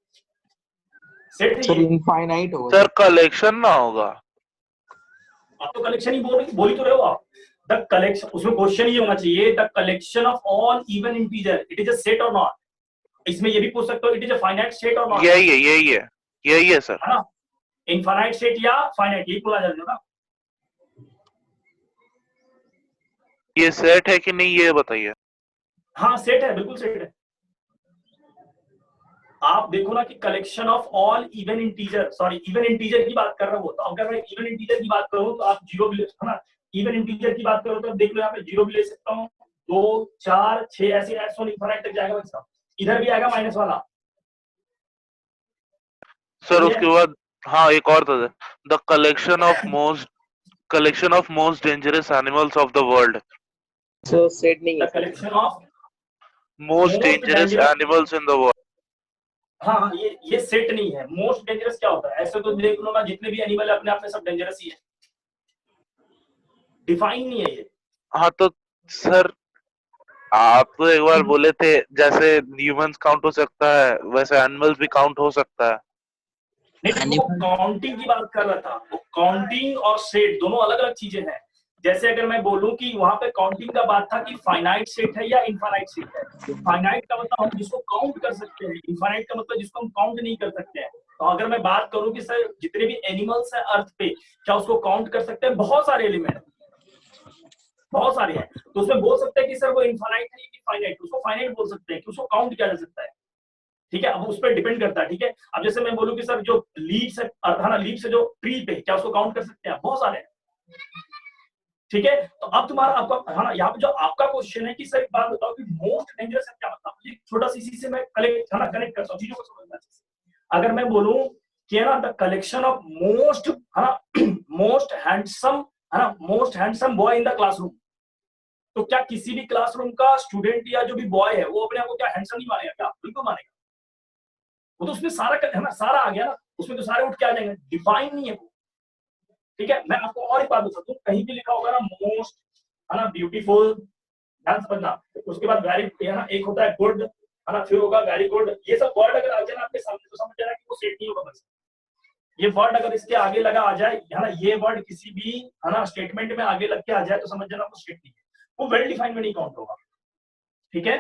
सेट है सर ये। इनफाइनाइट होगा सर कलेक्शन ना होगा। आप तो कलेक्शन ही बोल ही तो रहे हो आप। द कलेक्शन, उसमें क्वेश्चन ये होना चाहिए the collection of all even integer it is a set और नॉट। इसमें ये भी पूछ सकते हो it is a finite set और नॉट। यही है सर। है ना, इनफाइनाइट सेट या फाइनाइट, यही बोला जाता है ना। ये सेट है कि नहीं ये बताइए। हाँ सेट है, बिल्कुल सेट है। आप देखो ना कि collection of all even integer, sorry even integer की बात कर रहा हूँ, तो अगर मैं इवन इंटीजर की बात करूँ तो आप जीरो भी ले सकते हो ना। इवन इंटीजर की बात करो तो देख लो यहाँ पे जीरो भी ले सकता हूँ, 2 4 6 ऐसे एड इनफाइनाइट तक जाएगा इसका, इधर भी आएगा माइनस वाला। सर उसके बाद हाँ एक और था, the collection of most dangerous animals of the world. Sir set नहीं है। The collection of most dangerous animals in the world. हाँ ये सेट नहीं है। मोस्ट डेंजरस क्या होता है, ऐसे तो देख लो ना जितने भी एनिमल है अपने आप में सब डेंजरस ही है, डिफाइन नहीं है ये। हाँ तो सर आप तो एक बार बोले थे जैसे ह्यूमंस काउंट हो सकता है वैसे एनिमल्स भी काउंट हो सकता है। नहीं वो काउंटिंग की बात कर रहा था, वो काउंटिंग और सेट दोनों अलग अलग चीजें हैं। जैसे अगर मैं बोलूं कि वहां पे काउंटिंग का बात था कि फाइनाइट सेट है या इनफाइनाइट सेट है। फाइनाइट का मतलब हम जिसको काउंट कर सकते हैं, इनफाइनाइट का मतलब जिसको हम काउंट नहीं कर सकते हैं। तो अगर मैं बात करूं कि सर जितने भी एनिमल्स हैं अर्थ पे क्या उसको काउंट कर सकते हैं, बहुत सारे एलिमेंट बहुत सारे हैं, तो उसमें बोल सकते हैं कि सर वो इनफाइनाइट है या फाइनाइट, उसको फाइनाइट बोल सकते हैं कि उसको काउंट किया जा सकता है। ठीक है, अब उस पर डिपेंड करता है। ठीक है, अब जैसे मैं बोलूं कि सर जो लीव्स है, लीव्स है जो ट्री पे क्या उसको काउंट कर सकते हैं, बहुत सारे हैं। ठीक है, तो अब तुम्हारा आपका है ना, यहाँ पे जो आपका क्वेश्चन है कि सर एक बात बताओ कि मोस्ट डेंजरस है क्या मतलब, मुझे छोटा सा इसी से मैं कनेक्ट करता हूँ चीजों को समझना चाहिए। अगर मैं बोलूं कि है ना द कलेक्शन ऑफ मोस्ट है ना मोस्ट हैंडसम है ना most handsome boy in the classroom, तो क्या किसी भी क्लासरूम का स्टूडेंट या जो भी बॉय है वो अपने आप को क्या हैंडसम नहीं मानेगा? क्या बिल्कुल मानेगा। वो तो उसमें सारा है ना, सारा आ गया ना, उसमें तो सारे उठ के आ जाएंगे, डिफाइन नहीं है वो। ठीक है, मैं आपको और एक बात बता दूं, कहीं भी लिखा होगा ना मोस्ट है ना ब्यूटीफुल, ध्यान समझना, उसके बाद वेरी है ना, एक होता है गुड है ना, फिर होगा वेरी गुड, ये सब वर्ड अगर आ जाए ना आपके सामने तो समझ जाना कि वो सेट नहीं होगा। बस ये वर्ड अगर इसके आगे लगा आ जाए है ना, ये वर्ड किसी भी है ना स्टेटमेंट में आगे लग के आ जाए तो समझ जाना वो स्टेट नहीं है, वो वेल डिफाइंड में नहीं काउंट होगा। ठीक है,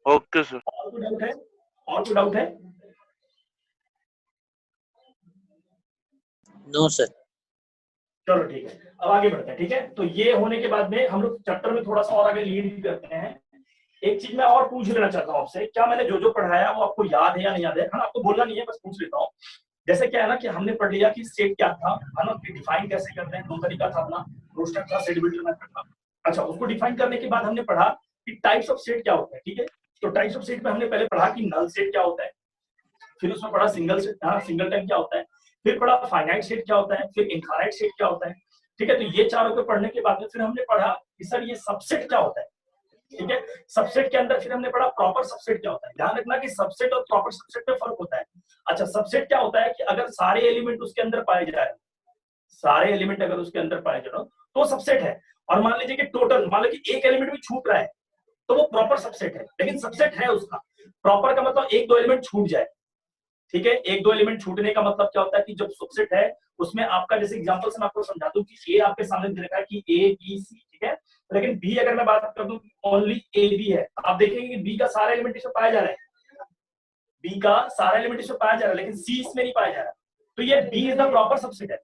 ओके सर। और कोई डाउट है? और कोई डाउट है? No sir. चलो ठीक है, अब आगे बढ़ते हैं। ठीक है, तो ये होने के बाद में हम लोग चैप्टर में थोड़ा सा और आगे लीड करते हैं। एक चीज मैं और पूछ लेना चाहता हूँ आपसे, क्या मैंने जो जो पढ़ाया वो आपको याद है या नहीं याद है? आपको बोलना नहीं है, बस पूछ लेता हूँ। जैसे क्या है ना कि हमने पढ़ लिया कि सेट क्या था, है ना, डिफाइन कैसे करते हैं, दो तरीका था अपना, रोस्टर था, सेट बिल्डर मेथड था। अच्छा, उसको डिफाइन करने के बाद हमने पढ़ा कि टाइप्स ऑफ सेट क्या होता है। ठीक है, तो टाइप्स ऑफ सेट में हमने पहले पढ़ा कि नल सेट क्या होता है, फिर उसमें पढ़ा सिंगल सेट, हाँ सिंगल टाइम क्या होता है, फिर पढ़ा फाइनाइट सेट क्या होता है, फिर इनफाइनाइट सेट क्या होता है। ठीक है, तो ये चारों को पढ़ने के बाद में फिर हमने पढ़ा कि सर ये सबसेट क्या होता है। ठीक है, सबसेट के अंदर फिर हमने पढ़ा प्रॉपर सबसेट क्या होता है। ध्यान रखना कि सबसेट और प्रॉपर सबसेट में फर्क होता है। अच्छा, सबसेट क्या होता है कि अगर सारे एलिमेंट उसके अंदर पाए जाए, सारे एलिमेंट अगर उसके अंदर पाए जाए तो सबसेट है। और मान लीजिए कि टोटल, मान लो कि एक एलिमेंट भी छूट रहा है तो वो प्रॉपर सबसेट है, लेकिन सबसेट है उसका। प्रॉपर का मतलब एक दो एलिमेंट छूट जाए। ठीक है, एक दो एलिमेंट छूटने का मतलब क्या होता है कि जब सबसेट है उसमें आपका, जैसे एग्जांपल से मैं आपको समझा दूं कि ए आपके सामने दे रखा है कि ए बी सी, ठीक है, लेकिन बी अगर मैं बात कर दूं ओनली ए बी है, आप देखेंगे कि बी का सारा एलिमेंट इसमें पाया जा रहा है, बी का सारा एलिमेंट इसमें पाया जा रहा है, लेकिन सी इसमें नहीं पाया जा रहा, तो ये B is the proper subset है।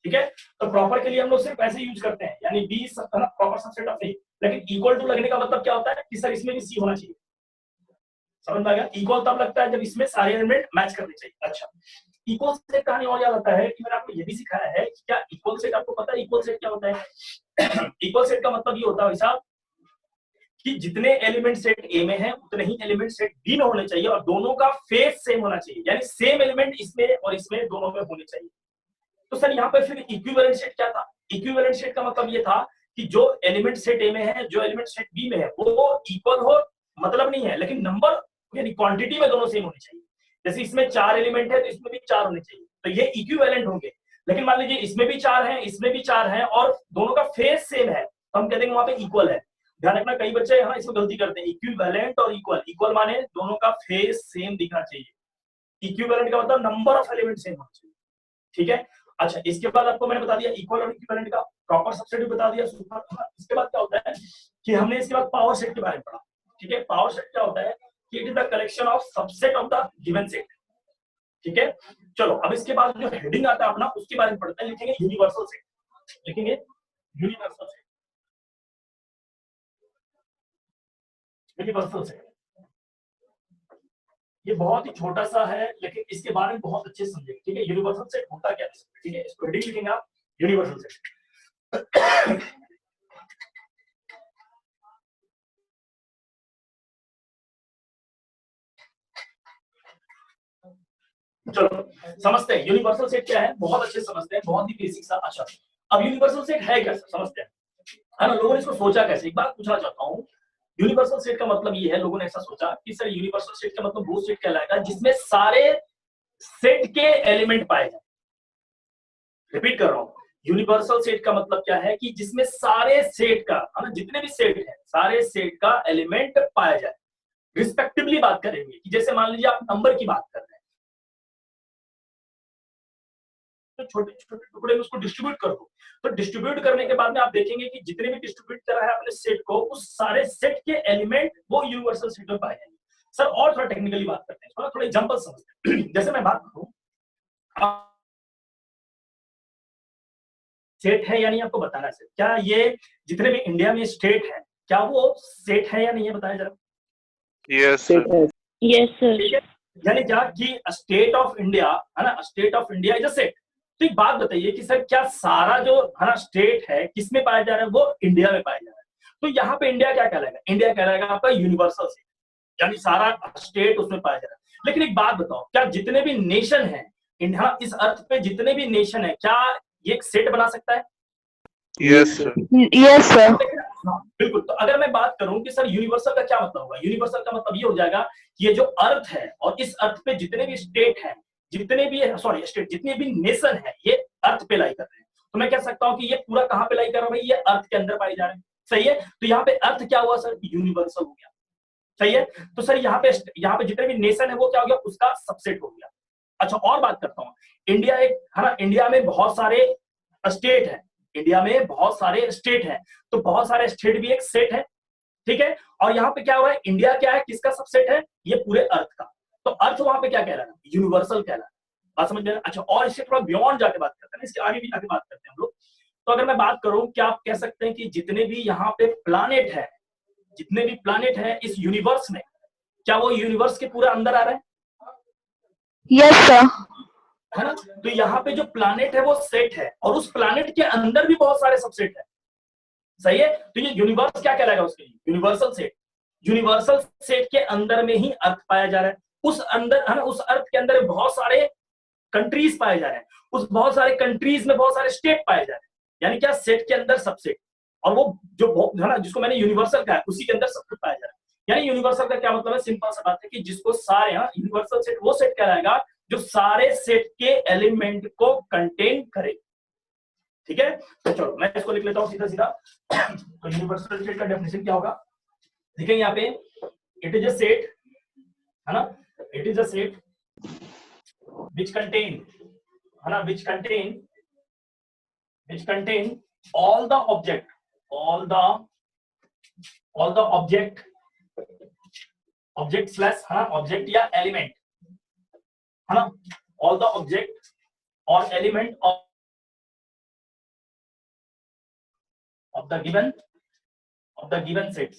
ठीक है, तो प्रॉपर के लिए हम लोग सिर्फ ऐसे यूज करते हैं, यानी बी प्रॉपर सबसेट ऑफ ए, लेकिन इक्वल टू लगने का मतलब क्या होता है कि सर इसमें भी सी होना चाहिए। समझ में आ गया? इक्वल तब लगता है जब इसमें सारे एलिमेंट मैच करने चाहिए। अच्छा, इक्वल सेट कहानी और याद आता है कि मैंने आपको ये भी सिखाया है कि क्या इक्वल सेट, आपको पता है इक्वल सेट क्या होता है? इक्वल सेट का मतलब ये होता है साहब कि जितने एलिमेंट सेट ए में है उतने ही एलिमेंट सेट बी में होने चाहिए और दोनों का फेस सेम होना चाहिए, यानी सेम एलिमेंट इसमें और इसमें दोनों में होने चाहिए। तो सर यहाँ पे फिर इक्विवेलेंट सेट क्या था? इक्विवेलेंट सेट का मतलब ये था कि जो एलिमेंट सेट ए में है, जो एलिमेंट सेट बी में है, वो इक्वल हो मतलब नहीं है, लेकिन नंबर यानी क्वांटिटी में दोनों सेम होनी चाहिए। जैसे इसमें 4 एलिमेंट है तो इसमें भी 4 होने चाहिए, तो ये इक्विवेलेंट होंगे। लेकिन मान लीजिए इसमें भी 4 हैं, इसमें भी 4 हैं और दोनों का फेस सेम है, तो हम कह देंगे वहां पे इक्वल है। ध्यान रखना, कई बच्चे यहाँ इसमें गलती करते हैं, इक्विवेलेंट और इक्वल। इक्वल माने दोनों का फेस सेम दिखना चाहिए, इक्विवेलेंट का मतलब नंबर ऑफ एलिमेंट सेम होना चाहिए। ठीक है, अच्छा, इसके बाद आपको मैंने बता दिया इक्वल और इक्विवेलेंट का, प्रॉपर सबसेट भी बता दिया, सुपर। इसके बाद क्या होता है कि हमने इसके बाद पावर सेट के बारे में पढ़ा। ठीक है, पावर सेट क्या होता है कि it is the collection of subset of the given set. ठीक है, चलो अब इसके बाद जो हेडिंग आता है अपना उसके बारे में पढ़ते हैं। लिखेंगे यूनिवर्सल सेट, लिखेंगे यूनिवर्सल सेट, यूनिवर्सल सेट। ये बहुत ही छोटा सा है लेकिन इसके बारे में बहुत अच्छे से समझेंगे। ठीक है, यूनिवर्सल सेट होता क्या है? ठीक है, इसको हेडिंग लिखेंगे आप यूनिवर्सल सेट। चलो समझते हैं यूनिवर्सल सेट क्या है, बहुत अच्छे समझते हैं, बहुत ही बेसिक सा। अच्छा, अब यूनिवर्सल सेट है क्या समझते हैं, है ना? लोगों ने इसको सोचा कैसे, एक बात पूछना चाहता हूँ। यूनिवर्सल सेट का मतलब ये है, लोगों ने ऐसा सोचा कि सर यूनिवर्सल सेट का मतलब वो सेट कहलाएगा जिसमें सारे सेट के एलिमेंट पाए जाए। रिपीट कर रहा हूँ, यूनिवर्सल सेट का मतलब क्या है कि जिसमें सारे सेट का, है ना, जितने भी सेट है सारे सेट का एलिमेंट पाया जाए। रिस्पेक्टिवली बात करेंगे कि जैसे मान लीजिए आप नंबर की बात कर रहे हैं, तो छोटे छोटे टुकड़े में उसको डिस्ट्रीब्यूट कर दो, तो डिस्ट्रीब्यूट करने के बाद में आप देखेंगे कि जितने भी डिस्ट्रीब्यूट करा है अपने सेट को, उस सारे सेट के एलिमेंट वो यूनिवर्सल सेट में पाए जाएंगे। सर और थोड़ा टेक्निकली बात करते हैं, थोड़ा एग्जांपल समझते हैं। जैसे मैं बात करूं, सेट है या नहीं आपको बताना है। क्या ये जितने भी इंडिया में स्टेट है क्या वो सेट है या नहीं है, बताया जरा। Yes sir. Yes sir. ठीक है, यानी क्या कि स्टेट ऑफ इंडिया, है ना, state of India is a set. तो एक बात बताइए कि सर क्या सारा जो हमारा स्टेट है किसमें पाया जा रहा है, वो इंडिया में पाया जा रहा है। तो यहाँ पे इंडिया क्या कहलाएगा, इंडिया कहलाएगा आपका यूनिवर्सल स्टेट, यानी सारा स्टेट उसमें पाया जा रहा है। लेकिन एक बात बताओ, क्या जितने भी नेशन है इंडिया इस अर्थ पे जितने भी नेशन है, क्या ये एक सेट बना सकता है? Yes sir. Yes sir. हाँ बिल्कुल। तो अगर मैं बात करूं कि सर यूनिवर्सल का क्या मतलब होगा, यूनिवर्सल का मतलब ये हो जाएगा कि ये जो अर्थ है और इस अर्थ पे जितने भी स्टेट हैं, जितने भी सॉरी स्टेट जितने भी नेशन है, ये अर्थ पे लाई कर रहे हैं। तो मैं कह सकता हूं कि ये पूरा कहां पे लाई कर रहा है भाई, ये अर्थ के अंदर पाए जा रहे हैं। सही है। तो यहाँ पे अर्थ क्या हुआ सर, यूनिवर्सल हो गया। सही है। तो सर यहाँ पे जितने भी नेशन है वो क्या हो गया, उसका सबसेट हो गया। अच्छा और बात करता हूँ, इंडिया एक है ना, इंडिया में बहुत सारे स्टेट है, इंडिया में बहुत सारे स्टेट है, तो बहुत सारे स्टेट भी एक सेट है। ठीक है। और यहाँ पे क्या हो रहा है, इंडिया क्या है, किसका सबसेट है, ये पूरे अर्थ का। तो अर्थ वहां पे क्या कह रहा है, यूनिवर्सल कह रहा है। बात समझ में? अच्छा और इससे थोड़ा बियॉन्ड जाके बात करते हैं, इसके आगे भी आगे बात करते हैं हम लोग। तो अगर मैं बात करूं, क्या आप कह सकते हैं कि जितने भी यहाँ पे प्लानेट है, जितने भी प्लानेट है इस यूनिवर्स में, क्या वो यूनिवर्स के पूरे अंदर आ रहे हैं? Yes sir. है ना। तो यहाँ पे जो प्लानेट है वो सेट है, और उस प्लानेट के अंदर भी बहुत सारे सबसेट है। सही है। तो ये यूनिवर्स क्या कहलाएगा उसके लिए, यूनिवर्सल सेट। यूनिवर्सल सेट के अंदर में ही अर्थ पाया जा रहा है। उस अंदर है ना, उस अर्थ के अंदर बहुत सारे कंट्रीज पाए जा रहे हैं, उस बहुत सारे कंट्रीज में बहुत सारे स्टेट पाए जा रहे हैं। यानी क्या, सेट के अंदर सबसेट, और वो जो है ना जिसको मैंने यूनिवर्सल कहा, उसी के अंदर सब कुछ पाया जा रहा है। यानी यूनिवर्सल का क्या मतलब है, सिंपल सा बात है कि जिसको सारे यूनिवर्सल सेट वो सेट कहलाएगा जो सारे सेट के एलिमेंट को कंटेन करे। ठीक है। तो चलो मैं इसको लिख लेता हूं सीधा सीधा। तो यूनिवर्सल सेट का डेफिनेशन क्या होगा, देखेंगे यहाँ पे, इट इज अ सेट, है ना, it is a set which contain, है ना, which contain all the object slash, है ना, ऑब्जेक्ट या एलिमेंट, है ना, all the object or element of the given sets।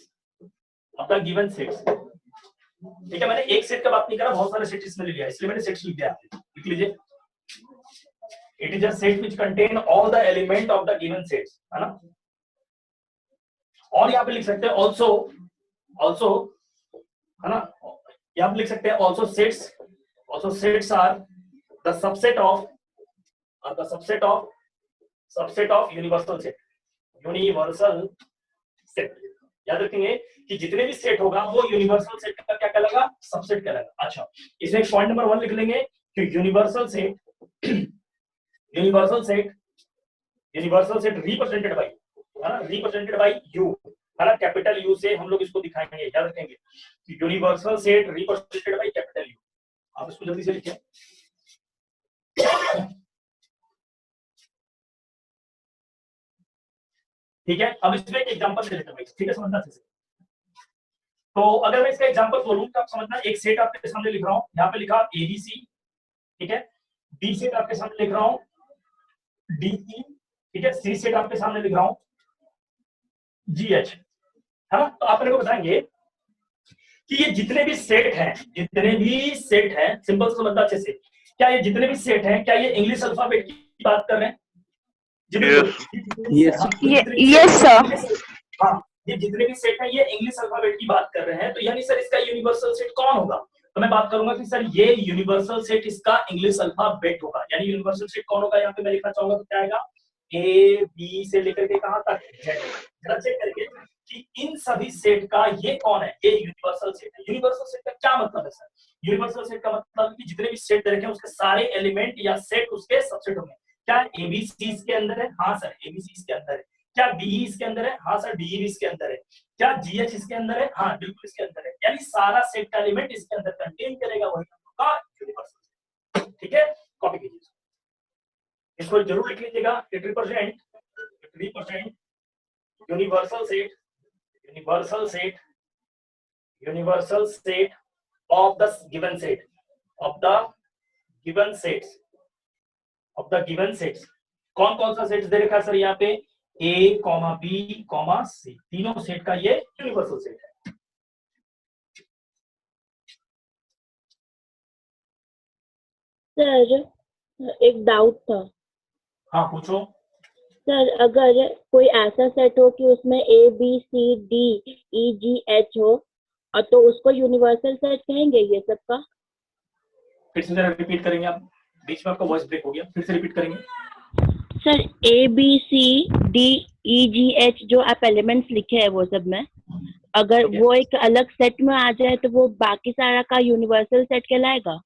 ठीक है। मैंने एक सेट का बात नहीं करा, बहुत सारे सेट इसमें ले लिया, इसलिए मैंने सेट्स लिख दिया। लिख लीजिए, it is a set which contain all the element of the given sets, है ना। और यहाँ पे लिख सकते हैं also, है ना, यहाँ पे लिख सकते हैं also sets are the subset of universal set। याद रखेंगे कि जितने भी सेट होगा वो यूनिवर्सल सेट का क्या कहलाएगा, सबसेट कहलाएगा। अच्छा इसमें पॉइंट नंबर 1 लिख लेंगे कि universal set represented by you, है ना, कैपिटल यू से हम लोग इसको दिखाएंगे। याद रखेंगे कि universal set represented by capital you. आप इसको जल्दी से लिखें। ठीक है। अब इसमें एक एग्जांपल दे देता हूं, ठीक है, समझना अच्छे से। तो अगर मैं इसका एग्जांपल बोलूं तो आप समझना, एक सेट आपके सामने लिख रहा हूं, यहाँ पे लिखा एबीसी, ठीक है, बी सेट आपके सामने लिख रहा हूं डीई, ठीक है, सी सेट आपके सामने लिख रहा हूं जीएच, है ना। तो आप मेरे को बताएंगे कि ये जितने भी सेट हैं, सिंपल समझना अच्छे से, क्या ये जितने भी सेट हैं, क्या ये इंग्लिश अल्फाबेट की बात कर रहे हैं? Yes sir. हाँ, ये जितने भी सेट हैं ये इंग्लिश अल्फाबेट की बात कर रहे हैं। तो यानी सर इसका यूनिवर्सल सेट कौन होगा? तो मैं बात करूंगा कि सर ये यूनिवर्सल सेट इसका इंग्लिश अल्फाबेट होगा। यानी यूनिवर्सल सेट कौन होगा, यहाँ पे मैं लिखना चाहूंगा तो क्या आएगा, ए बी से लेकर के कहां तक, जरा चेक करके कि इन सभी सेट का ये कौन है, ये यूनिवर्सल सेट है। यूनिवर्सल सेट का क्या मतलब है सर? यूनिवर्सल सेट का मतलब है कि जितने भी सेट दे रखे हैं उसके सारे एलिमेंट या सेट उसके सबसेट होंगे। क्या एबीसी इसके अंदर है? हाँ सर एबीसी इसके अंदर है। क्या डीई इसके अंदर है? हाँ सर डीई भी इसके अंदर है। क्या जीएच इसके अंदर है? हाँ बिल्कुल इसके अंदर है। यानी सारा सेट का एलिमेंट इसके अंदर कंटेन करेगा, वही आपका यूनिवर्सल सेट। ठीक है, कॉपी कीजिए इसको, जरूर लिख लीजिएगा। It represent universal set of the given sets. कौन कौन सा सेट्स दे रखा है सर यहाँ पे, ए कॉमा बी कॉमा सी, तीनों सेट का ये यूनिवर्सल सेट है। सर एक डाउट था, हाँ पूछो। सर अगर कोई ऐसा सेट हो कि उसमें A B C D E G H हो और तो उसको यूनिवर्सल सेट कहेंगे ये सब का? फिर से जरा रिपीट करेंगे आप, बीच में आपका वॉइस ब्रेक हो गया, फिर से रिपीट करेंगे। Sir A B C D E G H जो आप एलिमेंट्स लिखे हैं वो सब में, अगर ठीक है। वो एक अलग सेट में आ जाए तो वो बाकी सारा का यूनिवर्सल सेट कहलाएगा?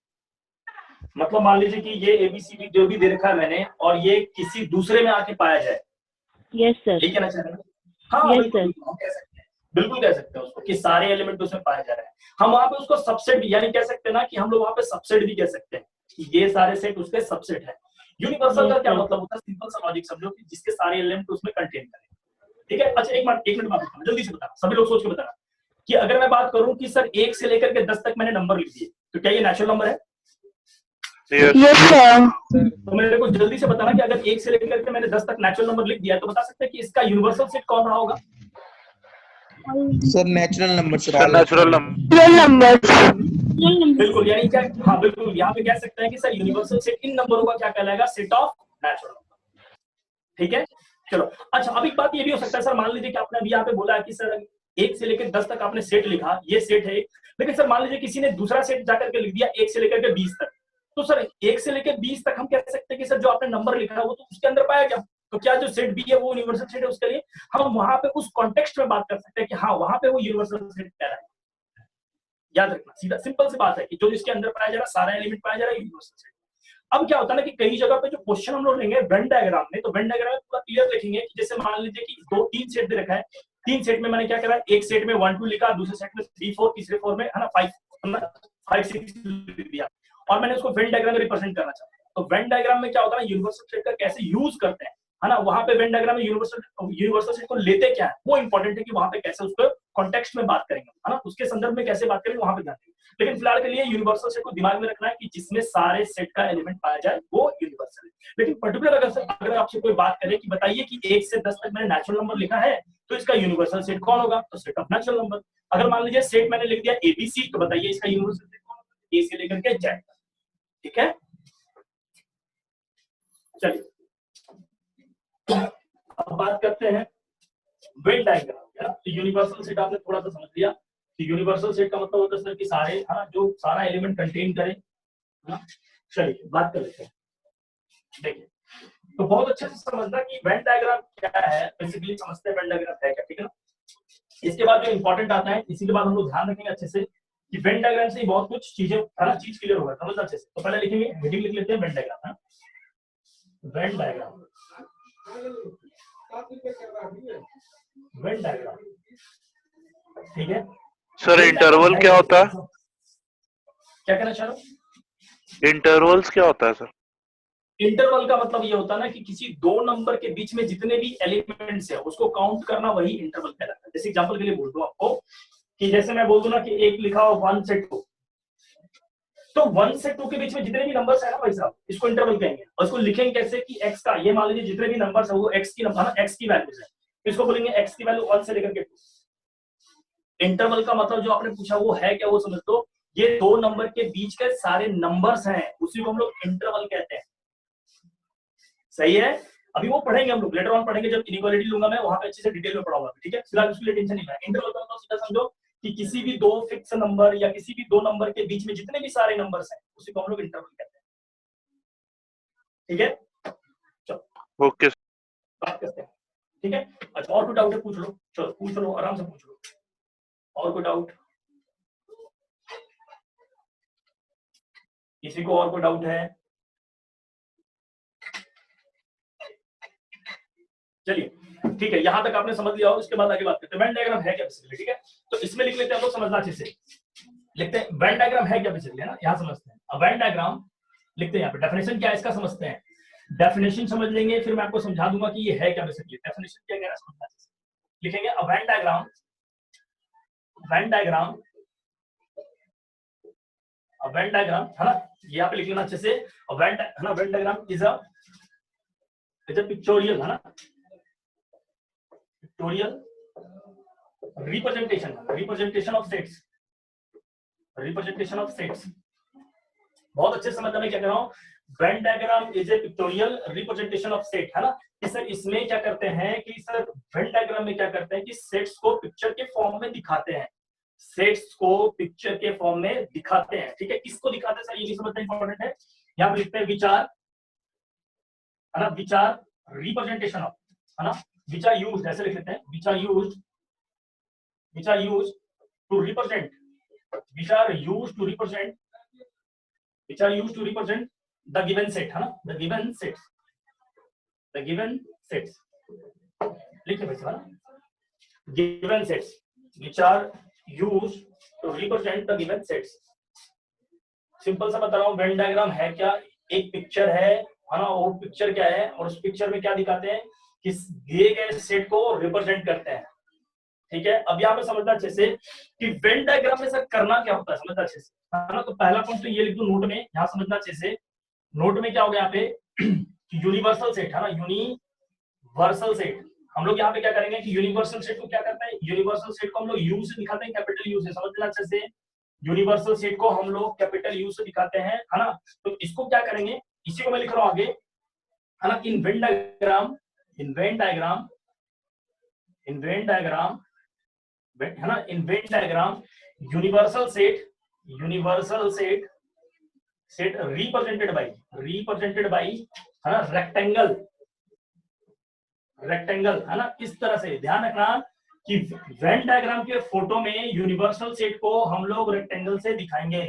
मतलब मान लीजिए कि ये एबीसीडी जो भी दे रखा है मैंने, और ये किसी दूसरे में आके पाया जाए, यस सर। ये कहना चाह रहे हैं? हाँ Yes, बिल्कुल sir. बिल्कुल, हम कह सकते हैं, बिल्कुल कह सकते हैं उसको कि सारे एलिमेंट उसमें पाए जा रहे हैं। हम वहां पे उसको सबसेट भी, यानी कह सकते हैं ना कि हम लोग वहां पे सबसेट भी कह सकते हैं कि ये सारे सेट उसके सबसेट है। यूनिवर्सल का Yes, क्या sir. मतलब होता है? सिंपल सा लॉजिक समझो कि जिसके सारे एलिमेंट उसमें कंटेन करें। ठीक है, अच्छा एक मिनट बात बताना, जल्दी से बताना, सभी लोग सोच के बताना कि अगर मैं बात करूं कि सर 1 से लेकर के 10 तक मैंने नंबर लिख दिए, तो क्या ये नेचुरल नंबर है? Yes sir. तो मेरे को जल्दी से बताना कि अगर 1 से लेकर के मैंने 10 तक नेचुरल नंबर लिख दिया, तो बता सकते हैं कि इसका यूनिवर्सल सेट कौन रहा होगा? Sir natural number sir, sir natural number. Real numbers. बिल्कुल, यानी क्या, हाँ बिल्कुल, यहाँ पे कह सकते हैं कि सर यूनिवर्सल सेट इन नंबरों का क्या कहलाएगा? Set of natural number. ठीक है, चलो। अच्छा अब एक बात ये भी हो सकता है सर, मान लीजिए कि आपने अभी यहाँ पे बोला कि सर 1 से लेकर 10 तक आपने सेट लिखा, ये सेट है, लेकिन सर मान लीजिए किसी ने दूसरा सेट जाकर के लिख दिया 1 से लेकर के 20 तक, तो सर 1 से लेकर 20 तक हम कह सकते हैं कि सर जो आपने नंबर लिखा है वो तो उसके अंदर पाया गया, तो क्या जो सेट बी है वो यूनिवर्सल सेट है उसके लिए? हम वहां पे उस कॉन्टेक्स्ट में बात कर सकते हैं कि हाँ वहां पे वो यूनिवर्सल सेट कह रहा है। याद रखना, सीधा सिंपल सी बात है कि जो इसके अंदर पाया जा रहा है, सारा एलिमेंट पाया जा रहा है, यूनिवर्सल सेट। अब क्या होता है ना कि कई जगह पे जो क्वेश्चन हम लोग लेंगे वेन डायग्राम में, तो वेन डायग्राम में पूरा क्लियर लिखेंगे कि जैसे मान लीजिए कि 2-3 सेट दे रखा है, 3 सेट में मैंने क्या करा, एक सेट में 1 2 लिखा, दूसरे सेट में 3 4, तीसरे 4 में है ना 5 6 लिख दिया, और मैंने उसको वेन डायग्राम में रिप्रेजेंट करना चाहता हूं। तो वेन डायग्राम में क्या होता है ना, यूनिवर्सल सेट का कैसे यूज करते हैं, है ना, वहां पे वेन डायग्राम में यूनिवर्सल सेट को लेते क्या है वो इंपॉर्टेंट है कि वहां पे कैसे उसको कॉन्टेक्स्ट में बात करेंगे, है ना, उसके संदर्भ में कैसे बात करेंगे वहां पे ध्यान देंगे। लेकिन फिलहाल के लिए यूनिवर्सल सेट को दिमाग में रखना है कि जिसमें सारे सेट का एलिमेंट पाया जाए वो यूनिवर्सल है। लेकिन पर्टिकुलर अगर आपसे कोई बात करे कि बताइए कि 1 से 10 तक मैंने नेचुरल नंबर लिखा है, तो इसका यूनिवर्सल सेट कौन होगा? तो सेट ऑफ नेचुरल नंबर। अगर मान लीजिए सेट मैंने लिख दिया एबीसी, तो बताइए इसका यूनिवर्सल सेट कौन होगा? ए से लेकर के जेड। ठीक है, चलिए अब बात करते हैं वेन डायग्राम। तो यूनिवर्सल सेट आपने थोड़ा सा समझ लिया कि यूनिवर्सल सेट का मतलब होता है सर कि सारे, है ना, जो सारा एलिमेंट कंटेन करे। चलिए बात कर लेते हैं। देखिए, तो बहुत अच्छे से समझना कि वेन डायग्राम क्या है, बेसिकली समझते हैं वेन डायग्राम है क्या, ठीक है ना। इसके बाद जो इंपॉर्टेंट आता है, इसी के बाद हम लोग ध्यान रखेंगे अच्छे से कि वेन डायग्राम से बहुत कुछ चीजें, है ना, चीज क्लियर होगा, समझना अच्छे से। तो पहले लिखेंगे, हेडिंग लिख लेते हैं वेन डायग्राम, है वेन डायग्राम, वेन डायग्राम, ठीक है। सर इंटरवल क्या होता है? क्या कहना चाह रहा हूँ? इंटरवल्स क्या होता है सर? इंटरवल का मतलब ये होता है ना कि किसी दो नंबर के बीच में जितने भी एलिमेंट्स है उसको काउंट करना, वही इंटरवल कहलाता है। जैसे एग्जांपल के लिए बोल दूं आपको कि जैसे मैं बोल दूं ना कि एक लिखा हो 1 से 2, तो 1 से 2 के बीच में जितने भी नंबर्स है ना भाई साहब, इसको इंटरवल कहेंगे। और इसको लिखेंगे कैसे कि x का, ये मान लीजिए जितने भी नंबर्स है वो x की नंबर, x की वैल्यूज है, इसको बोलेंगे x की वैल्यू 1 से लेकर के 2। इंटरवल का मतलब जो आपने पूछा वो है क्या, वो समझ लो। ये दो नंबर के बीच के सारे नंबर्स हैं, उसी को हम लोग इंटरवल कहते हैं। सही है, अभी वो पढ़ेंगे हम लोग, लेटर ऑन पढ़ेंगे, जब इनइक्वालिटी लूंगा मैं वहां पे अच्छे से डिटेल में पढ़ाऊंगा, ठीक है। फिलहाल उसके लिए टेंशन नहीं है। इंटरवल का मतलब सीधा समझो कि किसी भी दो फिक्स नंबर या किसी भी दो नंबर के बीच में जितने भी सारे नंबर्स हैं उसी को हम लोग इंटरवल कहते हैं, ठीक है। चलो ओके बात करते हैं, ठीक है। अच्छा और कोई डाउट है पूछ लो, चलो पूछ लो, आराम से पूछ लो, और कोई डाउट? किसी को और कोई डाउट है? चलिए ठीक है, यहां तक आपने समझ लिया हो, इसके बाद आगे बात करते हैं वेन डायग्राम है क्या बेसिकली, ठीक है। तो इसमें लिख लेते हैं हम लोग, समझना अच्छे से, लिखते हैं वेन डायग्राम है क्या बेसिकली, है ना, यहां समझते हैं। अब वेन डायग्राम लिखते हैं, यहाँ पे डेफिनेशन क्या है इसका समझते हैं। डेफिनेशन समझ लेंगे, फिर मैं आपको समझा दूंगा कि ये है क्या बेसिकली, डेफिनेशन क्या है समझना अच्छे से। लिखेंगे अ Venn diagram, Venn diagram, a when diagram, है ना, ये यहाँ पे लिख लेना अच्छे से। वेन, है ना, Venn diagram is a pictorial, है ना, pictorial representation of states, representation of states, बहुत अच्छे से समझना मैं क्या कह रहा हूँ। Venn diagram is a pictorial representation of set, है ना। कि सर इसमें क्या करते हैं कि सर वेन डायग्राम में क्या करते हैं कि सेट्स को पिक्चर के फॉर्म में दिखाते हैं, सेट्स को पिक्चर के फॉर्म में दिखाते हैं, ठीक है। किसको दिखाते हैं सर, ये नहीं समझना इंपॉर्टेंट है। यहाँ पे लिखते हैं विचार, है ना, विचार रिप्रेजेंटेशन ऑफ, है ना, विच आर यूज्ड, ऐसे लिख लेते हैं, which are used to represent, which are used to represent the given set, है ना, the given sets लिखिए भाई साहब, given sets which are used to represent the given sets। Simple सा बता रहा हूँ, वेन डायग्राम है क्या, एक पिक्चर है ना, वो पिक्चर क्या है और उस पिक्चर में क्या दिखाते हैं कि दिए गए सेट को रिप्रेजेंट करते हैं, ठीक है। अब यहाँ पे समझना अच्छे से कि वेन डायग्राम में सर करना क्या होता है, समझना अच्छे से, है ना। तो पहला पॉइंट तो ये लिख दो नोट में, यहाँ समझना अच्छे से, नोट में क्या होगा यहाँ पे यूनिवर्सल सेट, है ना, यूनिवर्सल सेट। हम लोग यहाँ पे क्या करेंगे कि यूनिवर्सल सेट को क्या करते हैं, यूनिवर्सल सेट को हम लोग यू से दिखाते हैं, कैपिटल यू से, समझना अच्छे से। यूनिवर्सल सेट को हम लोग कैपिटल यू से दिखाते हैं, है ना। तो इसको क्या करेंगे, इसी को मैं लिख रहा हूँ आगे, है ना। इन वेन डायग्राम है ना, in Venn diagram universal set represented by है ना रेक्टेंगल, है ना। इस तरह से ध्यान रखना कि वेन डायग्राम के फोटो में यूनिवर्सल सेट को हम लोग रेक्टेंगल से दिखाएंगे।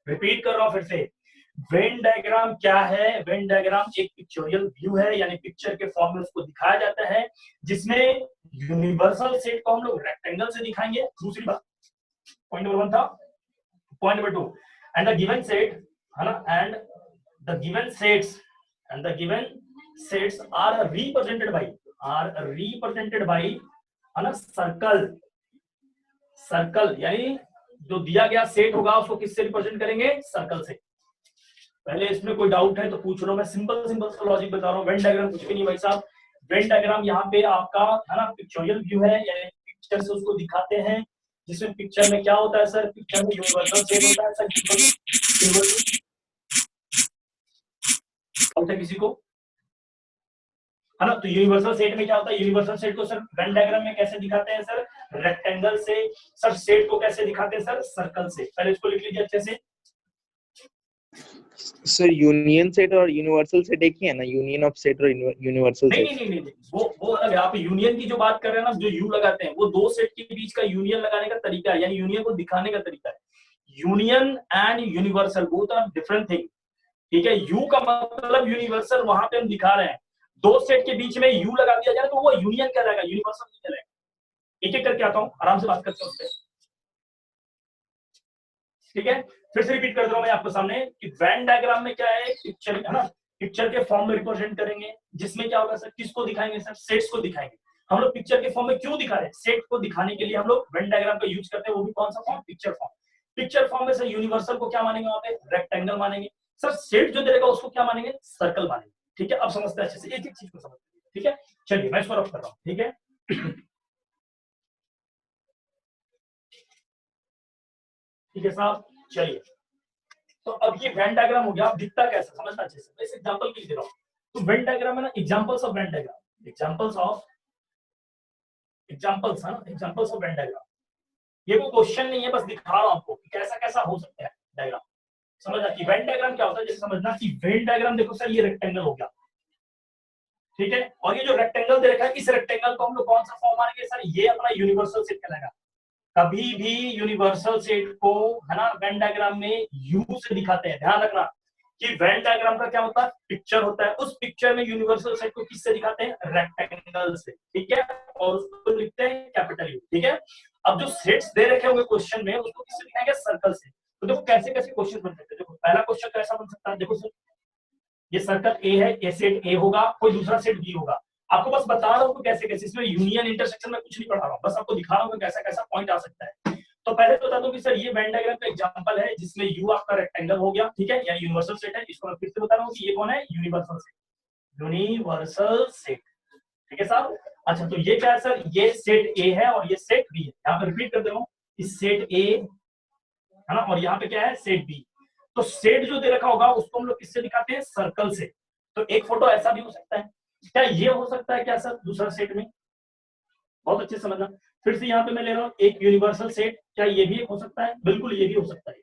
रिपीट कर रहा हूं फिर से, वेन डायग्राम क्या है, वेन डायग्राम एक पिक्चोरियल व्यू है, यानी पिक्चर के फॉर्म में उसको दिखाया जाता है, जिसमें यूनिवर्सल सेट को हम लोग रेक्टेंगल से दिखाएंगे। दूसरी बात, पॉइंट नंबर 1 था। Point number 2, and the given set, है ना, and the given sets are represented by है ना सर्कल, यानी जो दिया गया सेट होगा उसको किससे रिप्रेजेंट करेंगे, सर्कल से। पहले इसमें कोई डाउट है तो पूछ लो, मैं सिंपल सा लॉजिक बता रहा हूँ। वेन डायग्राम कुछ भी नहीं भाई साहब, वेन डायग्राम यहाँ पे आपका है ना पिक्चोरियल व्यू है, यानी पिक्चर से उसको दिखाते हैं, जिसमें पिक्चर में क्या होता है सर, पिक्चर में यूनिवर्सल सेट होता है सर। डाउट है किसी को, है ना। तो यूनिवर्सल सेट में क्या होता है, यूनिवर्सल सेट को सर वेन डायग्राम में कैसे दिखाते हैं सर, रेक्टेंगल से। सर सेट को कैसे दिखाते हैं सर, सर्कल से। पहले इसको लिख लीजिए अच्छे से। सर यूनियन सेट और यूनिवर्सल सेट एक ही है ना, यूनियन ऑफ सेट और यूनिवर्सल सेट? नहीं, वो अलग है। आप यूनियन की जो बात कर रहे हैं ना, जो यू लगाते हैं, वो दो सेट के बीच का यूनियन लगाने का तरीका है, यानी यूनियन को दिखाने का तरीका है। Union and universal both are different thing, ठीक है। यू का मतलब यूनिवर्सल, वहां पे हम दिखा रहे हैं। दो सेट के बीच में यू लगा दिया जाए तो वो यूनियन कहलाएगा, यूनिवर्सल नहीं कहलाएगा। एक एक करके आता हूं, आराम से बात करते हैं उससे, ठीक है। फिर से रिपीट कर दे रहा हूं मैं आपके सामने कि वेन डायग्राम में क्या है, पिक्चर, है ना, पिक्चर के फॉर्म में रिप्रेजेंट करेंगे, जिसमें क्या होगा सर, किसको दिखाएंगे सर, सेट्स को दिखाएंगे। हम लोग पिक्चर के फॉर्म में क्यों दिखा रहे हैं, सेट को दिखाने के लिए हम लोग वेन डायग्राम का यूज करते हैं, वो भी कौन सा form, picture form. Picture form में सर यूनिवर्सल को क्या मानेंगे, वहां पे रेक्टेंगल मानेंगे सर, सेट जो देगा उसको क्या मानेंगे, सर्कल मानेंगे, ठीक है। अब समझते हैं अच्छे से, एक एक चीज को समझते हैं, ठीक है। चलिए मैं इसको रफ कर रहा हूं, ठीक है। ठीक है साहब, चलिए। तो अब ये वेन डायग्राम हो गया, अब दिखता कैसे समझना अच्छे से। इस एग्जांपल की दे रहा हूं, तो वेन डायग्राम है ना, examples of Venn diagram, examples of Venn diagram. ये कोई क्वेश्चन नहीं है, बस दिखा रहा हूं आपको कि कैसा कैसा हो सकता है डायग्राम। समझना कि वेन डायग्राम क्या होता है, जैसे समझना कि वेन डायग्राम देखो सर, ये रेक्टेंगल हो गया, ठीक है। और ये जो रेक्टेंगल दे रखा है, इस रेक्टेंगल को हम लोग कौन सा फॉर्म मानेंगे सर, ये अपना यूनिवर्सल सेट कहलाएगा। कभी भी यूनिवर्सल सेट को, है ना, वेन डायग्राम में यू से दिखाते हैं। ध्यान रखना कि वेन डायग्राम का क्या होता है, पिक्चर होता है, उस पिक्चर में यूनिवर्सल सेट को किससे दिखाते हैं, रेक्टेंगल से, ठीक है। और उसको लिखते हैं कैपिटल यू, ठीक है। अब जो सेट्स दे रखे होंगे क्वेश्चन में, उसको किससे दिखाएंगे, सर्कल से। तो देखो कैसे कैसे क्वेश्चन बन सकते हैं। देखो पहला क्वेश्चन कैसा बन सकता है, देखो सर ये सर्कल ए है, ये सेट ए होगा, कोई दूसरा सेट बी होगा। आपको बस बता रहा हूँ कैसे कैसे, इसमें यूनियन इंटरसेक्शन में कुछ नहीं पढ़ा रहा हूँ, बस आपको दिखा रहा हूँ कैसा कैसा पॉइंट आ सकता है। तो पहले तो बता दूं कि सर ये वेन डायग्राम का एग्जांपल है, जिसमें यू आपका रेक्टेंगल हो गया, ठीक है, यानी यूनिवर्सल सेट है। इसको मैं फिर से बता रहा हूँ कि ये कौन है, यूनिवर्सल सेट, ठीक है साहब। अच्छा, तो ये क्या है सर, ये सेट ए है और ये सेट बी है। यहाँ पे रिपीट कर दे रहा हूँ, इस सेट ए, है ना, और यहाँ पे क्या है, सेट बी। तो सेट जो दे रखा होगा उसको हम लोग किससे दिखाते हैं, सर्कल से। तो एक फोटो ऐसा भी हो सकता है, क्या ये हो सकता है क्या सर दूसरा सेट में, बहुत अच्छे समझना। फिर से यहाँ पे मैं ले रहा हूँ एक यूनिवर्सल सेट, क्या ये भी एक हो सकता है, बिल्कुल ये भी हो सकता है,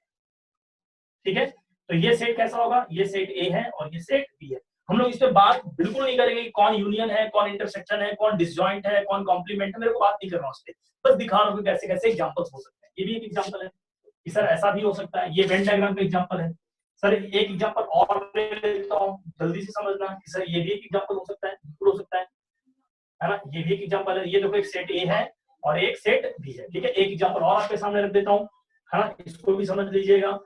ठीक है। तो ये सेट कैसा होगा, ये सेट ए है और ये सेट बी है। हम लोग इस पे बात बिल्कुल नहीं करेंगे कि कौन यूनियन है, कौन इंटरसेक्शन है, कौन डिसजॉइंट है, कौन कॉम्प्लीमेंट है, मेरे को बात नहीं कर रहा हूँ उस पर, बस दिखा रहा हूँ कैसे कैसे एग्जांपल्स हो सकते हैं। ये भी एक एग्जांपल है कि सर ऐसा भी हो सकता है, ये वेन डायग्राम का एग्जांपल है। सर एक एग्जांपल और ले लेता हूँ, जल्दी से समझना कि सर ये भी एक एग्जांपल हो सकता है, बिल्कुल हो सकता है ना, ये भी एक एग्जांपल है। ये देखो एक सेट ए है और एक सेट बी है, ठीक है। एक एग्जांपल और आपके सामने रख देता हूँ, है ना, इसको भी समझ लीजिएगा।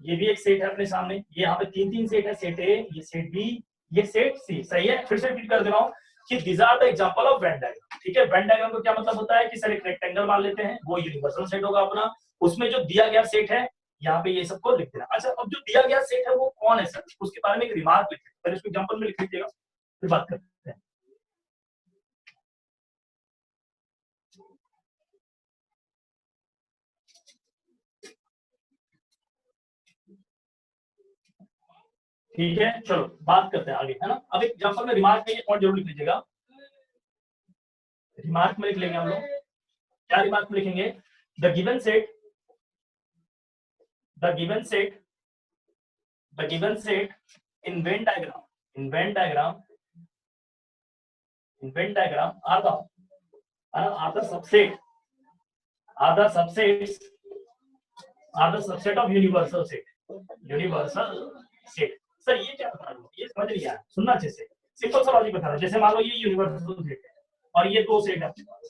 ये भी एक सेट है अपने सामने, ये यहाँ पे तीन सेट है, सेट ए, ये सेट बी, ये सेट सी, सही है। फिर से रिपीट कर दे रहा हूँ कि these are the example of Venn diagram, ठीक है। Venn diagram को क्या मतलब होता है कि सर एक रेक्टेंगल मान लेते हैं, वो यूनिवर्सल सेट होगा अपना, उसमें जो दिया गया सेट है यहाँ पे ये सबको लिख देना। अच्छा, अब जो दिया गया सेट है वो कौन है सर, उसके बारे में एक रिमार्क लिखिए, पहले इसको एग्जांपल में लिख लीजिएगा, फिर बात करते हैं। ठीक है, चलो बात करते हैं आगे, है ना। अब एक एग्जांपल में रिमार्क में ये पॉइंट जरूर लिख लीजिएगा, रिमार्क में लिख लेंगे हम लोग। क्या रिमार्क में लिखेंगे, the given set in Venn diagram are the subset of universal set। Sir ये क्या बता रहा हूँ, ये समझ लिया, सुनना अच्छे से, सिंपल सा लॉजिक बता रहा हूँ। जैसे मान लो ये यूनिवर्सल सेट है और ये दो सेट है आपके पास,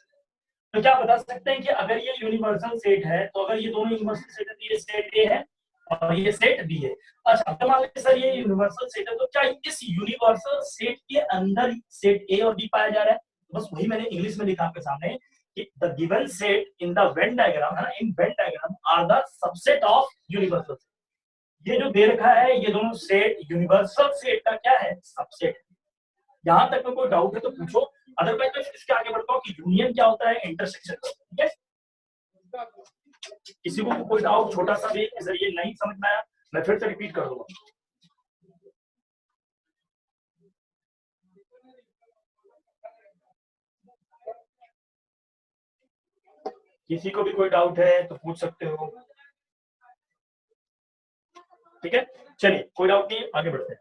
तो क्या बता सकते हैं कि अगर ये यूनिवर्सल सेट है तो अगर ये दोनों यूनिवर्सल सेट है तो ये सेट ए है और ये सेट बी है। अच्छा, अब मान लीजिए सर ये यूनिवर्सल सेट है, तो क्या इस यूनिवर्सल सेट के अंदर सेट ए और बी पाया जा रहा है? बस वही मैंने इंग्लिश में लिखा आपके सामने कि the given set in the Venn diagram, है ना, in Venn diagram are the subset of universal set. ये जो दे रखा है ये दोनों सेट यूनिवर्सल सेट का क्या है, सबसेट। यहां तक में कोई डाउट है तो पूछो, अदरवाइज मैं इसके आगे बढ़ता हूँ कि यूनियन क्या होता है, इंटरसेक्शन, ठीक है। किसी को कोई डाउट छोटा सा भी ये नहीं समझ में आया, मैं फिर से रिपीट कर दूंगा। किसी को भी कोई डाउट है तो पूछ सकते हो, ठीक है। चलिए कोई डाउट नहीं, आगे बढ़ते हैं।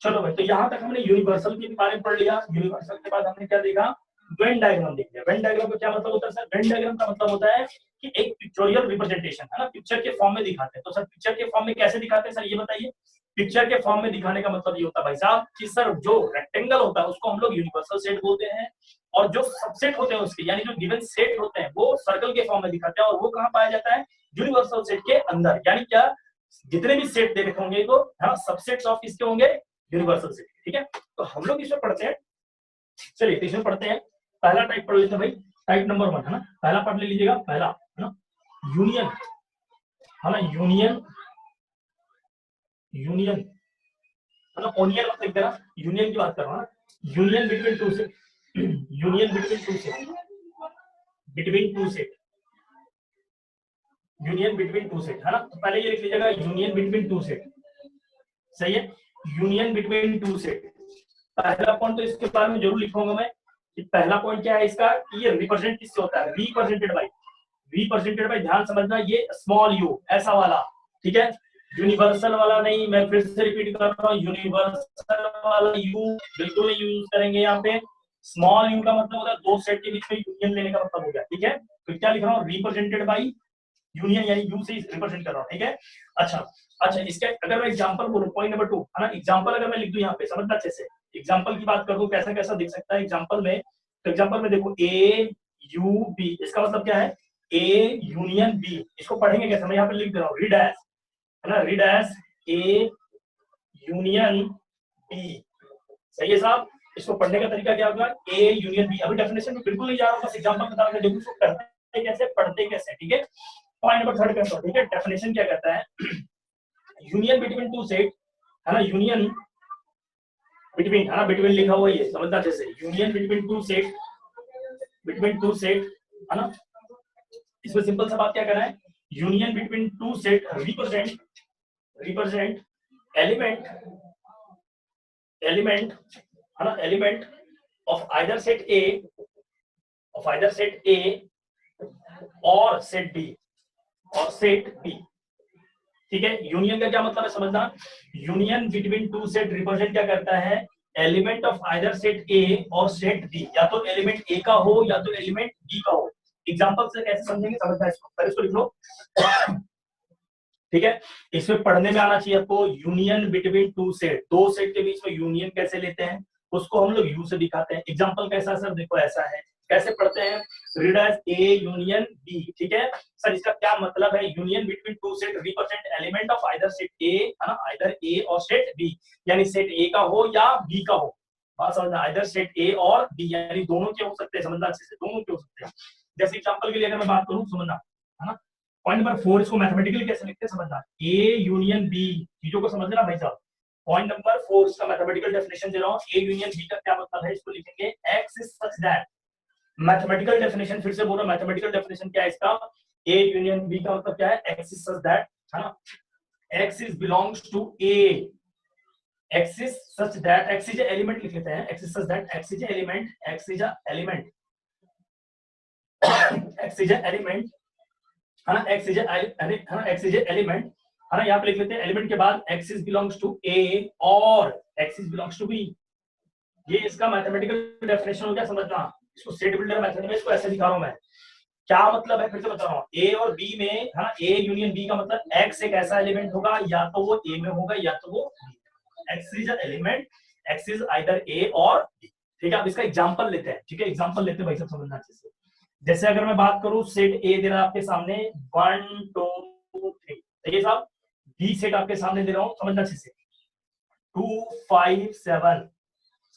चलो भाई, तो यहां तक हमने यूनिवर्सल के बारे में पढ़ लिया। यूनिवर्सल के बाद हमने क्या देखा, वेन डायग्राम देख लिया। वेन डायग्राम का क्या मतलब होता है सर, वेन डायग्राम का मतलब होता है कि एक पिक्चोरियल रिप्रेजेंटेशन, है ना, पिक्चर के फॉर्म में दिखाते हैं। तो सर पिक्चर के फॉर्म में कैसे दिखाते हैं सर, ये बताइए। पिक्चर के फॉर्म में दिखाने का मतलब ये होता है भाई साहब कि सर जो रेक्टेंगल होता है उसको हम लोग यूनिवर्सल सेट बोलते हैं, और जो सबसेट होते हैं उसके, यानी जो गिवन सेट होते हैं, वो सर्कल के फॉर्म में दिखाते हैं। और वो कहाँ पाया जाता है, यूनिवर्सल सेट के अंदर। यानी क्या, जितने भी सेट दे रखे होंगे तो हाँ सबसेट्स ऑफ किसके होंगे, यूनिवर्सल सेट, ठीक है। तो हम लोग इसमें पढ़ते हैं, चलिए इसमें पढ़ते हैं। पहला टाइप पढ़ लेते हैं भाई, टाइप नंबर 1, है ना, पहला पढ़ ले लीजिएगा। पहला है ना यूनियन, है ना, यूनियन है ना, ओनियन मत लिख देना, यूनियन की बात कर रहा हूँ ना। Union between two set, union between two set, between two set, union between two set, है ना। तो पहले ये लिख लीजिएगा, यूनियन बिटवीन टू सेट, सही है, यूनियन बिटवीन टू सेट। पहला पॉइंट तो इसके बारे में जरूर लिखूंगा मैं कि पहला पॉइंट क्या है इसका, कि ये रिप्रेजेंट किससे होता है, रिप्रेजेंटेड बाय, ध्यान समझना, ये स्मॉल यू ऐसा वाला, ठीक है, यूनिवर्सल वाला नहीं। मैं फिर से रिपीट कर रहा हूँ, यूनिवर्सल वाला यू बिल्कुल नहीं यूज करेंगे यहाँ पे। स्मॉल यू का मतलब होता है दो सेट के बीच में यूनियन लेने का मतलब हो गया, ठीक है। तो क्या लिख रहा हूँ, रिप्रेजेंटेड बाय यूनियन, यानी यू से रिप्रेजेंट कर रहा हूँ, ठीक है। अच्छा इसका अगर मैं एग्जांपल बोलूं, पॉइंट नंबर 2, है ना, एग्जांपल अगर मैं लिख दूं यहाँ पे, समझना अच्छे से, एग्जांपल की बात कर दूं कैसा कैसा दिख सकता है एग्जांपल में। तो एग्जांपल में देखो ए यू बी, इसका मतलब क्या है, ए यूनियन बी। इसको पढ़ेंगे कैसे, मैं यहाँ पे लिख दे रहा हूँ, रीड एज, है ना, read as A union B, सही है साहब। इसको पढ़ने का तरीका क्या होगा, ए यूनियन बी। अभी डेफिनेशन में बिल्कुल नहीं जा रहा हूँ, बस एग्जांपल बता रहा हूँ देखो इसको करते कैसे, पढ़ते कैसे, ठीक है। पॉइंट नंबर 3 करता हूँ, ठीक है। डेफिनेशन क्या कहता है, यूनियन बिटवीन टू सेट, है ना, यूनियन बिटवीन, है ना, बिटवीन लिखा हुआ है, समझना जैसे, यूनियन बिटवीन टू सेट, है ना। इसमें सिंपल सा बात क्या करना है, union between two set represent element है ना, एलिमेंट ऑफ आइदर सेट ए और सेट बी ठीक है। यूनियन का क्या मतलब है समझना, union between two set represent क्या करता है, एलिमेंट ऑफ आइदर सेट ए और सेट बी, या तो एलिमेंट ए का हो या तो एलिमेंट बी का हो। एग्जांपल से कैसे समझेंगे, समझना इसको, पहले इसको लिख लो ठीक है। इसमें पढ़ने में आना चाहिए आपको, यूनियन बिटवीन टू सेट, दो सेट के बीच में यूनियन कैसे लेते हैं उसको हम लोग यू से दिखाते हैं। एग्जांपल कैसा सर, देखो ऐसा है, कैसे पढ़ते हैं, read as A union B, ठीक है सर। इसका क्या मतलब है, union between two set represent element of either set A, है ना, आइदर ए और सेट बी, यानी सेट ए का हो या बी का हो, बात समझना, either set A or B, यानी दोनों के हो सकते हैं, समझना अच्छे से, दोनों के हो सकते हैं। जैसे एग्जांपल के लिए अगर मैं बात करूं, समझना है ना। पॉइंट नंबर 4, इसको मैथमेटिकली कैसे लिखते हैं समझना, ए यूनियन बी, चीजों को समझना भाई साहब। पॉइंट नंबर 4 इसका मैथमेटिकल डेफिनेशन दे रहा हूं, ए यूनियन बी का क्या मतलब है, इसको लिखेंगे x is such that, mathematical definition फिर से बोलो, मैथमेटिकल डेफिनेशन क्या है इसका, ए यूनियन बी का मतलब क्या है, एक्स इज सच दैट, है ना, x is belongs to A, x is such that, x is element लिख लेते हैं, x is such that, x is element, x is element, x is element, है ना, x is x is element, है ना, यहाँ पे लिख लेते हैं एलिमेंट के बाद x is belongs to A और x is belongs to B. ये इसका मैथमेटिकल डेफिनेशन हो गया, समझना। इसको सेट बिल्डर मेथड में इसको ऐसे दिखा रहा हूं मैं, क्या मतलब है फिर से बता रहा हूं, ए और बी में, है ना, ए यूनियन बी का मतलब एक्स एक ऐसा एलिमेंट होगा, या तो वो ए में होगा या तो वो X is element, x is either A or B, ठीक है। अब इसका एग्जांपल लेते हैं, ठीक है, एग्जांपल लेते हैं भाई सब, समझना अच्छे से। जैसे अगर मैं बात करूं, सेट ए दे रहा है आपके सामने 1 2 3, देखिए साहब, बी सेट आपके सामने दे रहा हूं, समझना अच्छे से, 2 5 7,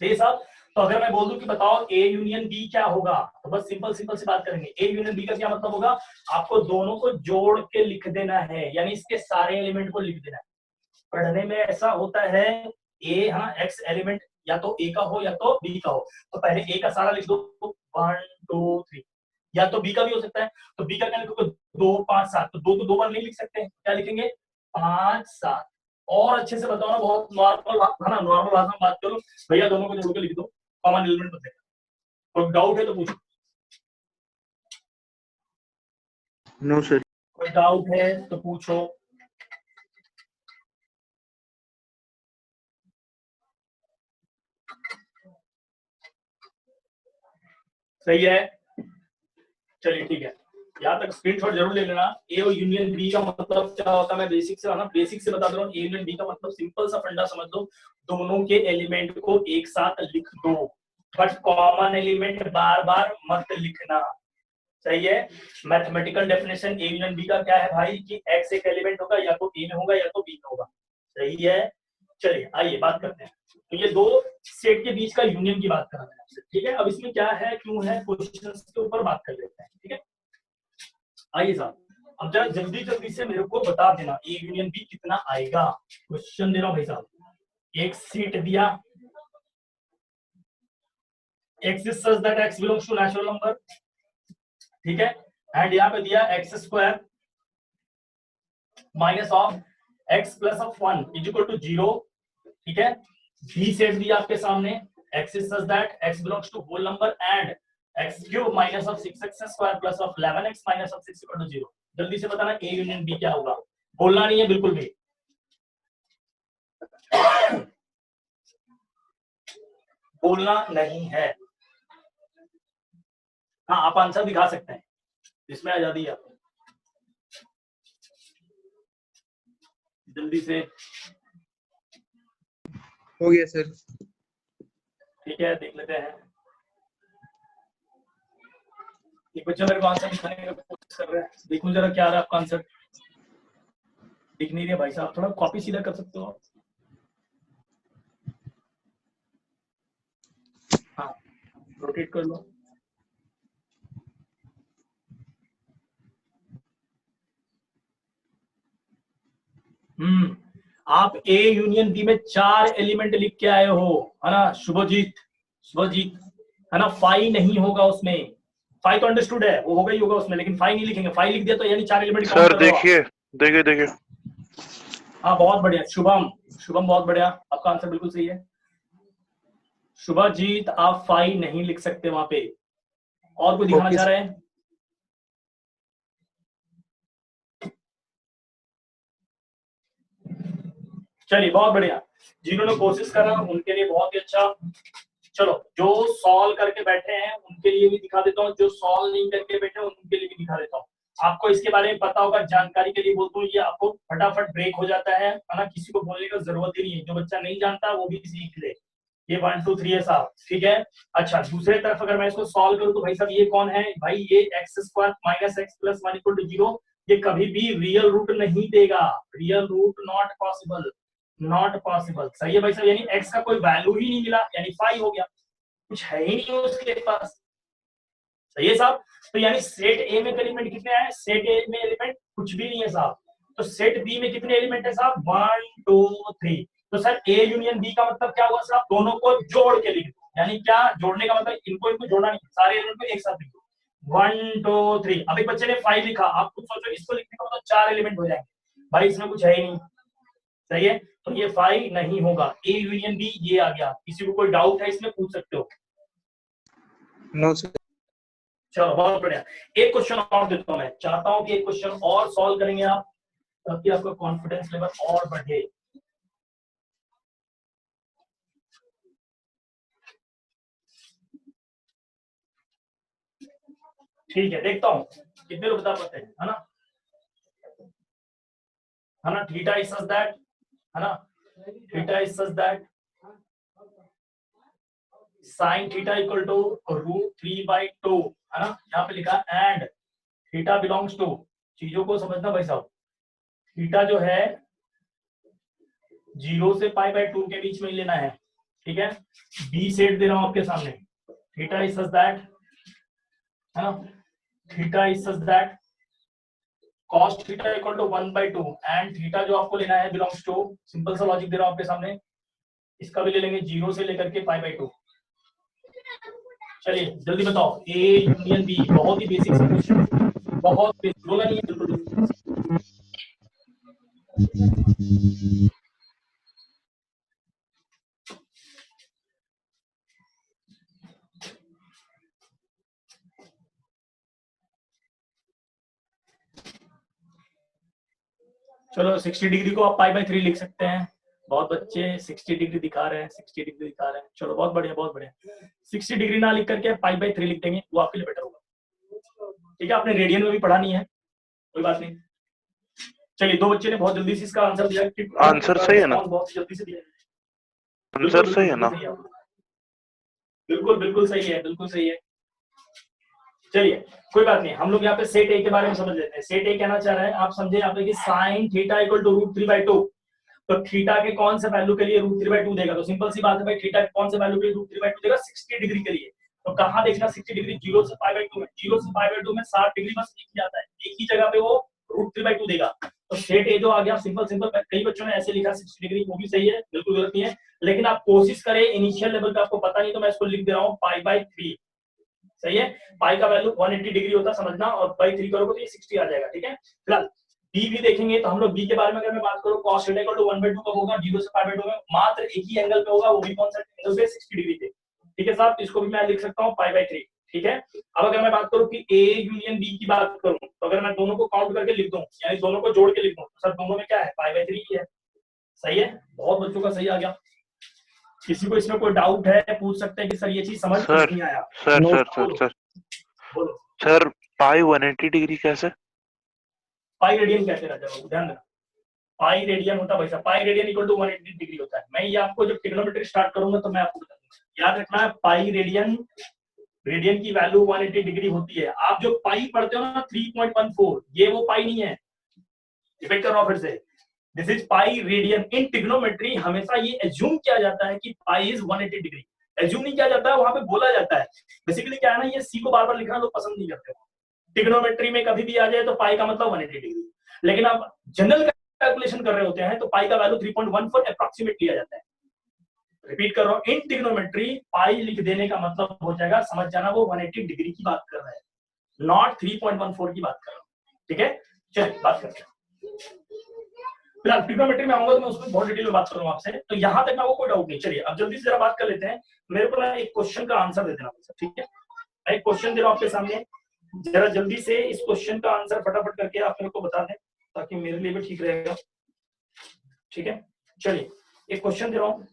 सही साहब। तो अगर मैं बोल दूं कि बताओ ए यूनियन बी क्या होगा, तो बस सिंपल से बात करेंगे, ए यूनियन बी का क्या मतलब होगा, आपको दोनों को जोड़ के लिख देना है, यानी इसके सारे एलिमेंट को लिख देना है। पढ़ने में ऐसा होता है, ए, हाँ, एक्स एलिमेंट या तो ए का हो या तो बी का हो, तो पहले ए का सारा लिख दो, 1 2 3, या तो बी का भी हो सकता है, तो बी का क्या लिखोगे, 2 5 7, तो 2 तो 2 बार नहीं लिख सकते, क्या लिखेंगे 5 7। और अच्छे से बताओ ना, बहुत नॉर्मल है ना, नॉर्मल भाषा में बात करो भैया, दोनों को जोड़ के लिख दो, कॉमन एलिमेंट बताएगा। कोई डाउट है तो पूछो। No sir. कोई डाउट है तो पूछो। सही है, चलिए ठीक है, यहाँ तक स्क्रीनशॉट जरूर ले लेना। ए और यूनियन बी का मतलब क्या होता है, मैं बेसिक से बता दे रहा हूँ। ए यूनियन बी का मतलब सिंपल सा फंडा समझ लो, दोनों के एलिमेंट को एक साथ लिख दो, बट कॉमन एलिमेंट बार बार मत लिखना, सही है। Mathematical definition A union B का क्या है भाई, कि एक्स एक एलिमेंट होगा, या तो ए में होगा या तो बी में होगा, सही है। चलिए आइए बात करते हैं, तो ये दो सेट के बीच का यूनियन की बात कर रहा है, ठीक है। अब इसमें क्या है, क्यों है, क्वेश्चंस के ऊपर बात कर लेते हैं, ठीक है। आइए साहब, अब जरा जल्दी से मेरे को बता देना ए यूनियन बी कितना आएगा। क्वेश्चन दे रहा हूं भाई साहब, एक सेट दिया, x is such that x belongs to natural number, ठीक है, एंड यहाँ पे दिया x square minus of x plus of 1 is equal to 0, ठीक है। बी सेट दिया आपके सामने, x is such that x belongs to whole number and x cube minus of 6x square plus of 11x minus of 6 equal to 0। जल्दी से बताना ए यूनियन बी क्या होगा, बोलना नहीं है बिल्कुल भी, बोलना नहीं है। हाँ, आप आंसर दिखा सकते हैं, इसमें आजादी है आपको, जल्दी से। हो गया सर। ठीक है, देख लेते हैं। एक बच्चा मेरे को आंसर दिखाने की कोशिश कर रहा है, देखो जरा क्या आ रहा है आपका आंसर, दिख नहीं रहा भाई साहब, थोड़ा कॉपी सीधा कर सकते हो। हाँ, रोटेट कर लो। आप ए यूनियन बी में 4 एलिमेंट लिख के आए हो, है ना शुभजीत, है ना, 5 नहीं होगा उसमें, फाइव तो अंडरस्टूड है, वो होगा ही होगा उसमें, लेकिन फाइव नहीं लिखेंगे। फाइव लिख दिया तो यानी 4 एलिमेंट सर देखिए देखिए देखिए, हाँ बहुत बढ़िया शुभम, शुभम बहुत बढ़िया, आपका आंसर बिल्कुल सही है। शुभजीत आप 5 नहीं लिख सकते वहां पे, और कोई दिखाना Okay, चाह रहे हैं? चलिए बहुत बढ़िया, जिन्होंने कोशिश करा उनके लिए बहुत ही अच्छा। चलो जो सॉल्व करके बैठे हैं उनके लिए भी दिखा देता हूँ, जो सॉल्व नहीं करके बैठे हैं उनके लिए भी दिखा देता हूँ। आपको इसके बारे में पता होगा, जानकारी के लिए बोलता हूँ, ये आपको फटाफट ब्रेक हो जाता है ना, किसी को बोलने का जरूरत ही नहीं है, जो बच्चा नहीं जानता वो भी सीख ले। ये 1 2 3 है साहब, ठीक है। अच्छा दूसरे तरफ अगर मैं इसको सॉल्व करूँ तो भाई साहब ये कौन है, भाई ये x² - x + 1 = 0, ये कभी भी रियल रूट नहीं देगा, real root not possible, not possible. सही है भाई साहब, यानी x का कोई वैल्यू ही नहीं मिला, यानी 5 हो गया, कुछ है ही नहीं उसके पास। सही है साहब, तो यानी सेट ए में एलिमेंट कितने आए, सेट ए में एलिमेंट कुछ भी नहीं है साहब। तो सेट बी में कितने एलिमेंट है साहब, 1 2 3। तो सर ए यूनियन बी का मतलब क्या हुआ साहब, दोनों को जोड़ के लिख दो, यानी क्या जोड़ने का मतलब, इनको इनको जोड़ना नहीं, सारे एलिमेंट को एक साथ लिख दो, 1 2 3। अब एक बच्चे ने 5 लिखा, आप खुद सोचो इसको लिखने का मतलब 4 एलिमेंट हो जाएंगे, भाई इसमें कुछ है ही नहीं। सही है, तो ये 5 नहीं होगा, ए यूनियन बी ये आ गया। किसी को कोई डाउट है इसमें पूछ सकते हो। no sir. चलो बहुत बढ़िया, एक क्वेश्चन और देता हूं, मैं चाहता हूं कि एक क्वेश्चन और सॉल्व करेंगे आप, ताकि आपका कॉन्फिडेंस लेवल और बढ़े। ठीक है, देखता हूं कितने लोग बता पाते हैं, है ना, थीटा इज सच दैट, है ना, theta is such that sine theta equal to √3/2, है ना, यहाँ पे लिखा एंड थीटा बिलोंग्स टू, चीजों को समझना भाई साहब, थीटा जो है 0 से π/2 के बीच में ही लेना है, ठीक है। बी सेट दे रहा हूं आपके सामने, थीटा इज सच दैट, है ना, theta is such that cos theta equal to 1/2 and theta जो आपको लेना है बिलोंग्स टू, सिंपल सा लॉजिक दे रहा हूं आपके सामने, इसका भी ले लेंगे 0 से लेकर के π/2। चलिए जल्दी बताओ, ए यूनियन बी, बहुत ही बेसिक क्वेश्चन, बहुत बेसिक, बोला नहीं है बिल्कुल। चलो 60 डिग्री को आप π/3 लिख सकते हैं, बहुत बच्चे 60 डिग्री दिखा रहे हैं, 60 डिग्री दिखा रहे हैं, चलो बहुत बढ़िया बहुत बढ़िया। 60 डिग्री ना लिख करके π/3 लिख देंगे, वो आपके लिए बेटर होगा, ठीक है। आपने रेडियन में भी पढ़ा नहीं है, कोई बात नहीं। चलिए दो बच्चे ने बहुत जल्दी से इसका आंसर दिया, आंसर सही है ना, बहुत जल्दी से दिया, आंसर सही है ना, बिल्कुल बिल्कुल सही है, बिल्कुल सही है। चलिए कोई बात नहीं, हम लोग यहाँ पे सेट ए के बारे में समझ लेते हैं। सेट ए कहना चाह रहा है, आप समझे यहाँ पे कि साइन थीटा इक्वल टू √3/2, तो थीटा के कौन से वैल्यू के लिए √3/2 देगा, तो सिंपल सी बात है भाई, थीटा के कौन से वैल्यू के लिए √3/2 देगा, 60 डिग्री के लिए। तो कहाँ देखना 60 डिग्री, 0 से π/2 में, 0 से π/2 में 60 डिग्री बस एक ही आता है, एक ही जगह पे वो √3/2 देगा। तो सेट ए जो आ गया सिंपल सिंपल, कई बच्चों ने ऐसे लिखा 60 डिग्री, वो भी सही है, बिल्कुल गलत नहीं है, लेकिन आप कोशिश करें, इनिशियल लेवल पे आपको पता नहीं तो मैं इसको लिख दे रहा हूँ π/3, सही है। पाई का वैल्यू 180 डिग्री होता है, समझना, और बाई 3 करोगे तो ये 60 आ जाएगा, ठीक है। फिलहाल बी भी देखेंगे, तो हम लोग बी के बारे में अगर मैं बात करूं, cos थीटा इक्वल टू 1/2 कब होगा, 0 से π/2 में, मात्र एक ही एंगल पे होगा, वो भी कौन सा एंगल पे, 60 डिग्री पे, ठीक है साहब। इसको भी मैं लिख सकता हूँ π/3, ठीक है। अब अगर मैं बात करूं कि ए यूनियन बी की बात करूं, तो अगर मैं दोनों को काउंट करके लिख दूं, यानी दोनों को जोड़ के लिख दूं, तो सर दोनों में क्या है, π/3 ही है, सही है। बहुत बच्चों का सही आ गया, किसी को इसमें कोई डाउट है पूछ सकते हैं कि सर ये चीज समझ नहीं आया। सर पाई 180 डिग्री कैसे, पाई रेडियन कहते हैं, ध्यान देना, पाई रेडियन होता है भाई साहब, pi radian equal to 180 degree होता है। मैं ये आपको जब ट्रिग्नोमेट्री स्टार्ट करूंगा तो मैं आपको बता दूंगा, याद रखना है, पाई रेडियन, रेडियन की वैल्यू 180 डिग्री होती है। आप जो पाई पढ़ते हो ना 3.14, ये वो पाई नहीं है, रिपीट कर रहा हूं फिर से, this is pi radian. In trigonometry हमेशा ये एज्यूम किया जाता है कि पाई इज 180 डिग्री, एज्यूम नहीं किया जाता है, वहां पे बोला जाता है। बेसिकली क्या है ना, ये सी को बार बार लिखना लोग पसंद नहीं करते, ट्रिग्नोमेट्री में कभी भी आ जाए तो पाई का मतलब 180 डिग्री, लेकिन आप जनरल कैलकुलेशन कर रहे होते हैं तो पाई का वैल्यू 3.14 अप्रॉक्सीमेट लिया जाता है। रिपीट कर रहा हूं, इन ट्रिग्नोमेट्री पाई लिख देने का मतलब हो जाएगा, समझ जाना वो 180 डिग्री की बात कर रहा है, नॉट 3.14 की बात कर रहा हूँ, ठीक है। चलिए बात करते हैं। फिलहाल ट्रिग्नोमेट्री में आऊंगा तो मैं उसमें बहुत डिटेल में बात करूंगा आपसे, तो यहाँ तक आपको कोई डाउट नहीं। चलिए अब जल्दी से जरा बात कर लेते हैं। मेरे को ना एक क्वेश्चन का आंसर दे देना, ठीक है। मैं एक क्वेश्चन दे रहा हूँ आपके सामने, जरा जल्दी से इस क्वेश्चन का आंसर फटाफट करके आप मेरे को बता दें, ताकि मेरे लिए भी ठीक रहेगा, ठीक है। चलिए एक क्वेश्चन दे रहा हूँ।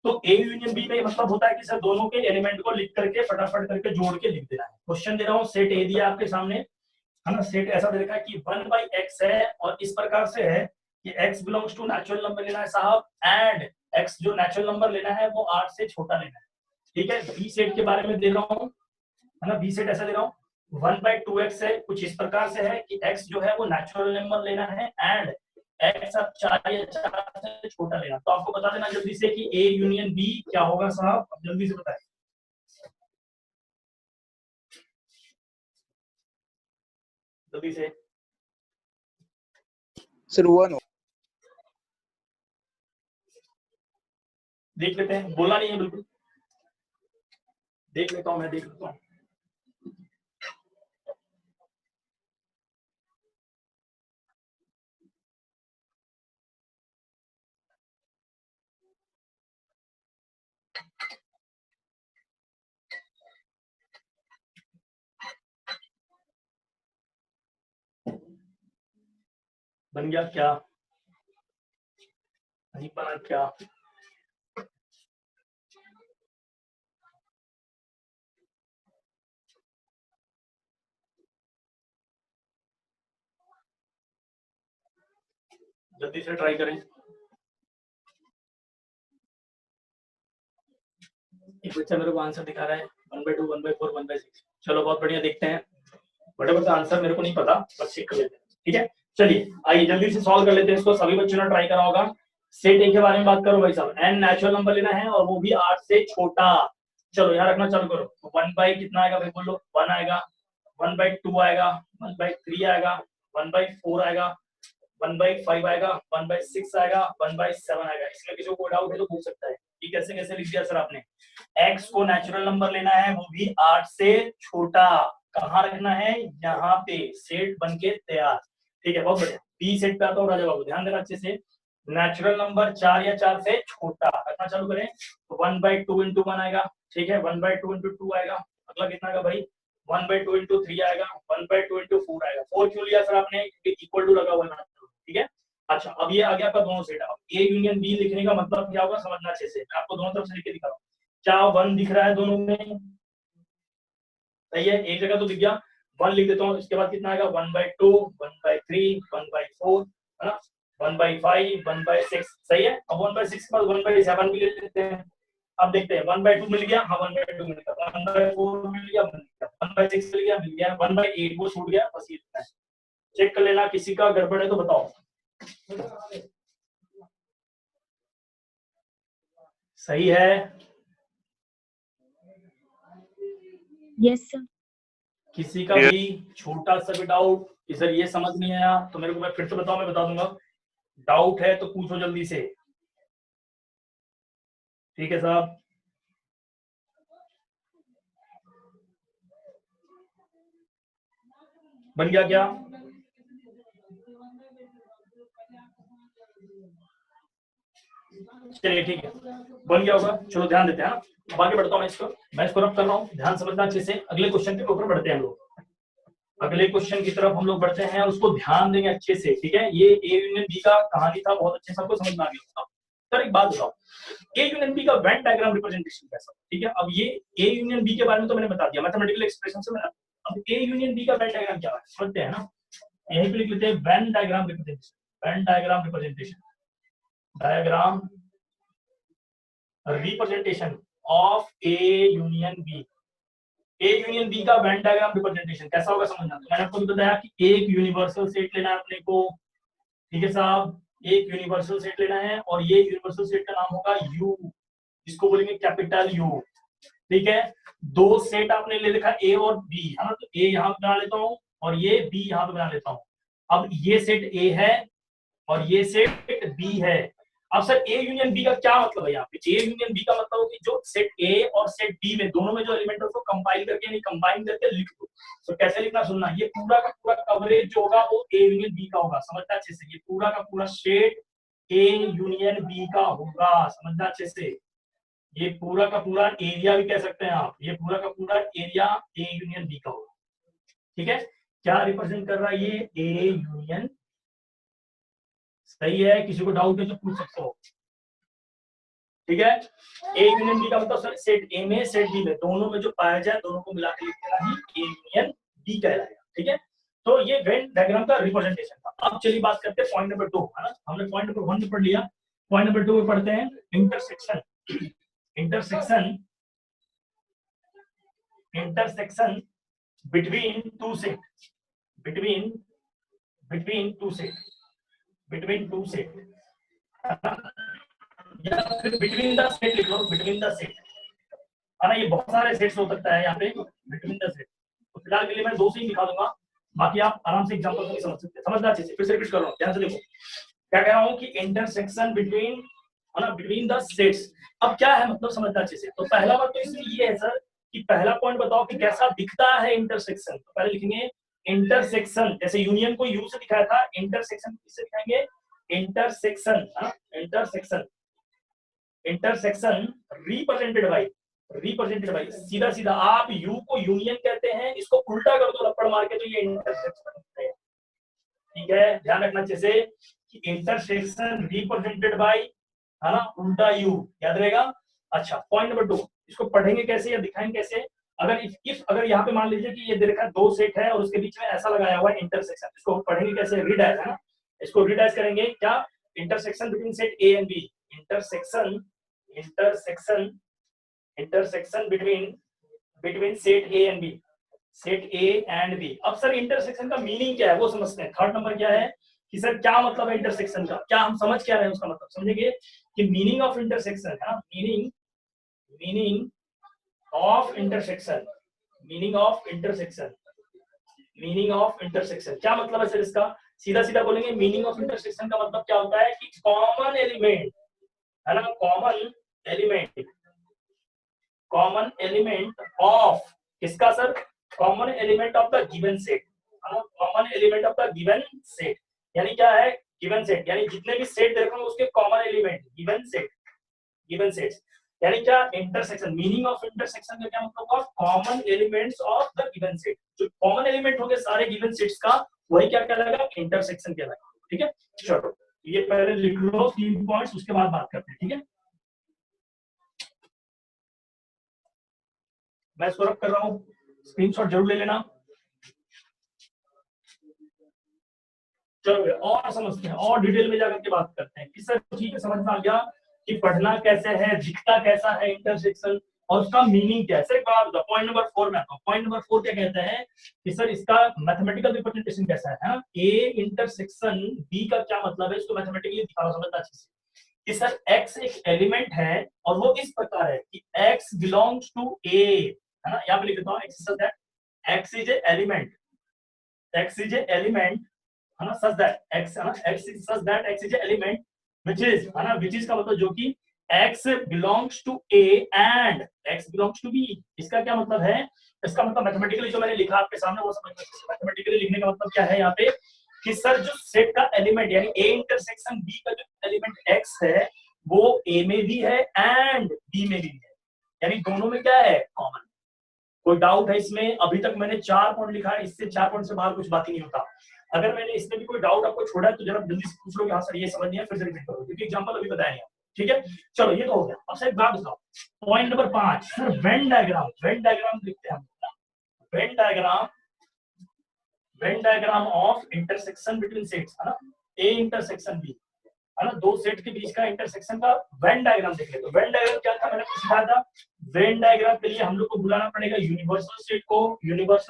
तो ए यूनियन बी का मतलब होता है कि सर दोनों के एलिमेंट को लिख करके फटाफट करके जोड़ के लिख देना है। क्वेश्चन दे रहा हूँ, सेट ए दिया आपके सामने, है ना। सेट ऐसा दे रखा है कि 1/x है और इस प्रकार से है कि x belongs to natural number लेना है साहब, एंड x जो नेचुरल नंबर लेना है वो 8 से छोटा लेना है, ठीक है। बी सेट के बारे में दे रहा हूँ, है ना। बी सेट ऐसा दे रहा हूँ, 1/2x है, कुछ इस प्रकार से है कि x जो है वो नेचुरल नंबर लेना है एंड x अब 4 या 4 से छोटा लेना। तो आपको बता देना जल्दी से कि A यूनियन B क्या होगा साहब, जल्दी से बताएं। जल्दी से सर 1 देख लेते हैं, बोला नहीं है बिल्कुल, देख लेता हूं, मैं देख लेता हूं। बन गया क्या, नहीं बना क्या? जल्दी से ट्राई करें। एक बच्चा मेरे को आंसर दिखा रहा है 1/2, 1/4, 1/6। चलो बहुत बढ़िया, देखते हैं। बड़े बच्चा आंसर मेरे को नहीं पता, बस चेक कर लेते हैं, ठीक है। चलिए आइए जल्दी से सॉल्व कर लेते हैं इसको। सभी बच्चों ने ट्राई करा होगा। सेट ए के बारे में बात करो भाई साहब, एन नेचुरल नंबर लेना है और वो भी 8 से छोटा। चलो यहाँ रखना चालू करो। तो 1 कितना आएगा भाई, बोलो। 1 आएगा, 1/2 आएगा, 1/3 आएगा, 1/4 आएगा, 1/5 आएगा, 1/6 आएगा, 1/7 आएगा। इसमें किसी को डाउट है तो पूछ सकता है कि कैसे कैसे लिख दिया सर आपने। x को नेचुरल नंबर लेना है, वो भी 8 से छोटा। कहाँ रखना है, यहाँ पे। सेट बन के तैयार, ठीक है, बहुत बढ़िया। बी सेट पे आता हूँ राजा बाबू, ध्यान देना अच्छे से। नेचुरल नंबर 4 या 4 से छोटा रखना चालू करें। तो 1/2 into 1 आएगा, ठीक है। 1/2 into 2 आएगा। अगला कितना आएगा भाई, 1/2 into 3 आएगा, 1/2 into 4 आएगा। 4 क्यों लिया सर आपने, क्योंकि इक्वल टू लगा हुआ है, ठीक है। अच्छा अब ये आ गया आपका दोनों सेट। अब ए यूनियन बी लिखने का मतलब क्या होगा, समझना अच्छे से। मैं आपको दोनों तरफ से लिख के दिखा रहा हूँ। क्या 1 दिख रहा है दोनों में, सही है। एक जगह तो दिख गया, 1 लिख देता हूँ। इसके बाद कितना आएगा, 1/2, 1/3, 1/4, है ना, 1/5, 1/6, सही है। अब 1/6 के बाद 1/7 भी ले लेते हैं। अब देखते हैं 1/2 मिल गया, हाँ 1/2 मिल गया, 1/4 मिल गया, 1/6 मिल गया, 1/8 वो छूट गया, बस ये है। चेक कर लेना, किसी का गड़बड़ है तो बताओ। सही है, यस सर। किसी का भी छोटा सा भी डाउट कि सर ये समझ नहीं आया तो मेरे को मैं फिर से बताओ, मैं बता दूंगा। डाउट है तो पूछो जल्दी से, ठीक है साहब। बन गया क्या, चलिए ठीक है, बन गया होगा। चलो ध्यान देते हैं, अब आगे बढ़ता हूँ मैं इसको रब कर रहा हूँ, ध्यान समझना अच्छे से। अगले क्वेश्चन के ऊपर बढ़ते हैं हम लोग, अगले क्वेश्चन की तरफ हम लोग बढ़ते हैं, उसको ध्यान देंगे अच्छे से, ठीक है। ये ए यूनियन बी का कहानी था, बहुत अच्छे सबको समझ में आ गया। सर एक बात बताओ, ए यूनियन बी का वेन डायग्राम रिप्रेजेंटेशन कैसा, ठीक है। अब ये ए यूनियन बी के बारे में तो मैंने बता दिया मैथमेटिकल एक्सप्रेशन से। अब ए यूनियन बी का वेन डायग्राम क्या है समझते हैं ना। यहीं पे लिख लेते हैं Venn diagram representation, Venn diagram representation, diagram representation of A union B. A union B का वेन डायग्राम रिप्रेजेंटेशन कैसा होगा समझना। तो मैंने आपको बताया कि एक यूनिवर्सल सेट लेना है अपने को, ठीक है साहब। एक यूनिवर्सल सेट लेना है और ये यूनिवर्सल सेट का नाम होगा यू, जिसको बोलेंगे कैपिटल यू, ठीक है। दो सेट आपने ले लिखा ए और बी, है ना। तो ए यहाँ पे बना लेता हूँ और ये बी यहाँ पे बना लेता हूँ। अब ये सेट ए है और ये सेट बी है। अब सर ए यूनियन बी का क्या मतलब है यहाँ पे? ए यूनियन बी का मतलब कि जो सेट ए और सेट बी में दोनों में जो एलिमेंट है उसको कंपाइल करके यानी कंबाइन करके लिख दो। तो कैसे लिखना सुनना, ये पूरा का पूरा कवरेज जो होगा वो ए यूनियन बी का होगा, समझना अच्छे से। ये पूरा का पूरा सेट ए यूनियन बी का होगा, समझना अच्छे से। ये पूरा का पूरा एरिया भी कह सकते हैं आप, ये पूरा का पूरा एरिया ए यूनियन बी का होगा, ठीक है। क्या रिप्रेजेंट कर रहा है ये? ए यूनियन, सही है। किसी को डाउट है तो पूछ सकते हो, ठीक है। ए यूनियन बी का मतलब सर सेट ए में सेट बी में दोनों में जो पाया जाए दोनों को मिला के लिख देना ही ए यूनियन बी कहलाएगा, ठीक है। तो ये वेन डायग्राम का रिप्रेजेंटेशन था। अब चलिए बात करते हैं पॉइंट नंबर 2, है ना। हमने पॉइंट नंबर 1 में पढ़ लिया, पॉइंट नंबर 2 में पढ़ते हैं intersection. Intersection intersection between two set, between two set, between two set, या फिर बिटवीन द सेट लिख लो, बिटवीन द सेट, है ना। ये बहुत सारे सेट्स हो सकता है यहाँ पे बिटवीन द सेट। तो फिलहाल के लिए मैं 2 से ही दिखा दूंगा, बाकी आप आराम से एग्जांपल से समझ सकते हैं। समझना अच्छे से, फिर से रिपीट कर रहा हूँ, ध्यान से देखो। क्या कह रहा हूँ कि इंटरसेक्शन बिटवीन, है ना, बिटवीन द सेट्स। अब क्या है मतलब, समझना अच्छे से। तो पहला बात तो इसमें ये है सर कि पहला पॉइंट बताओ कि कैसा दिखता है इंटरसेक्शन। तो पहले लिखेंगे इंटरसेक्शन, जैसे यूनियन को यू से दिखाया था, इंटरसेक्शन किससे दिखाएंगे? Intersection, intersection, intersection represented by सीधा सीधा आप यू को यूनियन कहते हैं, इसको उल्टा कर दो लपड़ मार के तो ये इंटरसेक्शन है, ठीक है। ध्यान रखना अच्छे से कि इंटरसेक्शन रिप्रेजेंटेड बाय, है ना, उल्टा यू, याद रहेगा। अच्छा, पॉइंट नंबर 2, इसको पढ़ेंगे कैसे या दिखाएंगे कैसे? अगर इफ अगर यहाँ पे मान लीजिए कि ये दे रखा है 2 सेट है और उसके बीच में ऐसा लगाया हुआ है इंटरसेक्शन, इसको पढ़ेंगे कैसे? रीडाइज, है ना। इसको रीडाइज करेंगे क्या? Intersection between set A and B, intersection intersection between set A and B, set A and B. अब सर इंटरसेक्शन का मीनिंग क्या है वो समझते हैं। थर्ड नंबर क्या है कि सर क्या मतलब है इंटरसेक्शन का, क्या हम समझ क्या रहे हैं उसका मतलब समझेंगे कि मीनिंग ऑफ इंटरसेक्शन, है ना, meaning of intersection, meaning of intersection, meaning of intersection क्या मतलब है सर इसका? सीधा सीधा बोलेंगे, मीनिंग ऑफ इंटरसेक्शन का मतलब क्या होता है कि कॉमन एलिमेंट, है ना, कॉमन एलिमेंट ऑफ किसका sir? Common element of the given set, है ना, common element of the given set. यानी क्या है गिवन सेट? यानी जितने भी सेट देख रहे हो उसके कॉमन एलिमेंट गिवन सेट्स। यानी क्या इंटरसेक्शन, मीनिंग ऑफ इंटरसेक्शन का क्या मतलब होगा? Common elements of the given set. जो कॉमन एलिमेंट होंगे सारे गिवन सेट्स का, वही क्या कहलाएगा? इंटरसेक्शन कहलाएगा, ठीक है। चलो ये पहले लिख लो 3 पॉइंट्स, उसके बाद बात करते हैं, ठीक है। मैं इसको रब कर रहा हूँ, स्क्रीनशॉट जरूर ले लेना। चलो और समझते हैं, और डिटेल में जाकर के बात करते हैं कि सर ठीक है समझ में आ गया कि पढ़ना कैसे है, दिखता कैसा है इंटरसेक्शन और उसका मीनिंग क्या है। सर एक बात बताओ, पॉइंट नंबर 4 में आता हूँ। पॉइंट नंबर 4 क्या कहता है कि सर इसका मैथमेटिकल रिप्रेजेंटेशन कैसा है? ए इंटरसेक्शन बी का क्या मतलब है, इसको मैथमेटिकली दिखाओ, समझना अच्छे से। कि सर x एक एलिमेंट है और वो इस प्रकार है कि x बिलोंग्स टू a, है ना। यहाँ पे लिख देता हूँ x is a element, x is a element, है ना, such that x, है ना, x is a element which is, है ना, which is का मतलब जो कि x belongs to a and x belongs to b। इसका क्या मतलब है? इसका मतलब मैथमेटिकली जो मैंने लिखा आपके सामने वो समझ लो। मैथमेटिकली लिखने का मतलब क्या है यहाँ पे कि सर जो सेट का एलिमेंट यानी a इंटरसेक्शन b का जो एलिमेंट x है वो a में भी है एंड b में भी है, यानी दोनों में क्या है? कॉमन। कोई डाउट है इसमें? अभी तक मैंने 4 पॉइंट लिखा है, इससे 4 पॉइंट से बाहर कुछ बात ही नहीं होता। अगर मैंने इसमें भी कोई डाउट आपको छोड़ा है तो जरा जल्दी से पूछ लो कि हाँ सर ये समझ नहीं है, फिर से रिपीट करो क्योंकि एग्जांपल अभी बताया नहीं, ठीक है। चलो ये तो हो गया। अब सर एक बात बताओ, point number 5 sir Venn diagram लिखते हैं। Venn diagram of intersection between sets, है ना, ए इंटरसेक्शन बी, है ना, 2 सेट के बीच का इंटरसेक्शन का वेन डायग्राम देख ले। तो वेन डायग्राम क्या था मैंने सिखाया था। वेन डायग्राम के लिए हम लोग को बुलाना पड़ेगा यूनिवर्सल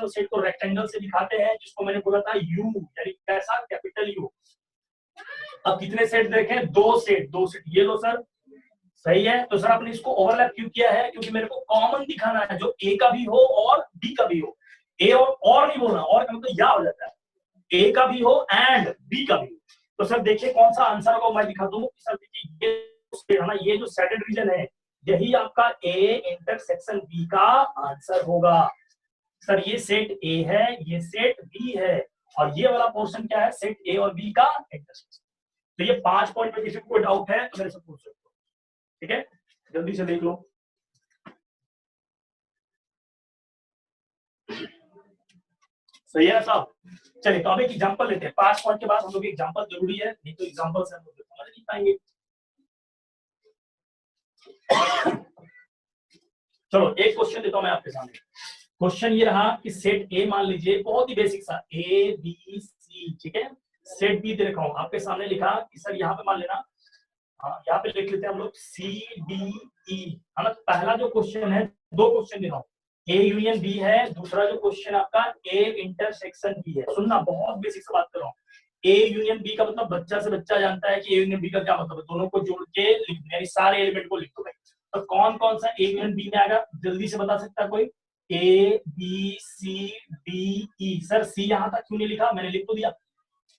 सेट को रेक्टेंगल से दिखाते हैं, जिसको मैंने बोला था यू, यानी कैसा? Capital you. अब कितने सेट देखें? 2 सेट। ये लो सर, सही है। तो सर आपने इसको ओवरलैप क्यों किया है? क्योंकि मेरे को कॉमन दिखाना है, जो ए का भी हो और बी का भी हो। ए और नहीं बोलना, और का मतलब या हो जाता है, ए का भी हो एंड बी का भी हो। तो सर देखिए कौन सा आंसर होगा, मैं दिखा दूं सर। देखिए ये है ना, ये जो सेटेड रीजन है यही आपका ए इंटरसेक्शन बी का आंसर होगा। सर ये सेट ए है, ये सेट बी है, और ये वाला पोर्शन क्या है, सेट ए और बी का इंटरसेक्शन। तो ये 5 पॉइंट में किसी को कोई डाउट है तो मेरे से पूछ सकते हो, ठीक है, जल्दी से देख लो। सही है साहब। चलिए तो अब एक एग्जांपल लेते हैं। 5 पॉइंट के बाद हम लोग एग्जांपल जरूरी है, नहीं तो एग्जांपल से हम लोग समझ नहीं पाएंगे। चलो एक क्वेश्चन देता हूं मैं आपके सामने। क्वेश्चन ये रहा कि सेट ए मान लीजिए, बहुत ही बेसिक सा, ए बी सी, ठीक है। सेट बी दे रखा हूं आपके सामने, लिखा कि सर यहाँ पे मान लेना, हाँ यहाँ पे लिख लेते हैं हम लोग सी डी ई, है ना। पहला जो क्वेश्चन है, 2 क्वेश्चन दे रहा हूं, ए यूनियन बी है, दूसरा जो क्वेश्चन आपका ए इंटरसेक्शन बी है। सुनना, बहुत बेसिक से बात कर रहा हूँ। ए यूनियन बी का मतलब बच्चा से बच्चा जानता है कि ए यूनियन बी का क्या मतलब है, दोनों को जोड़ के लिख, यानी सारे एलिमेंट को लिख दो भाई। तो कौन कौन सा ए यूनियन बी में आएगा, जल्दी से बता सकता है कोई? A B C D E. Sir C यहाँ तक क्यों नहीं लिखा, मैंने लिख तो दिया।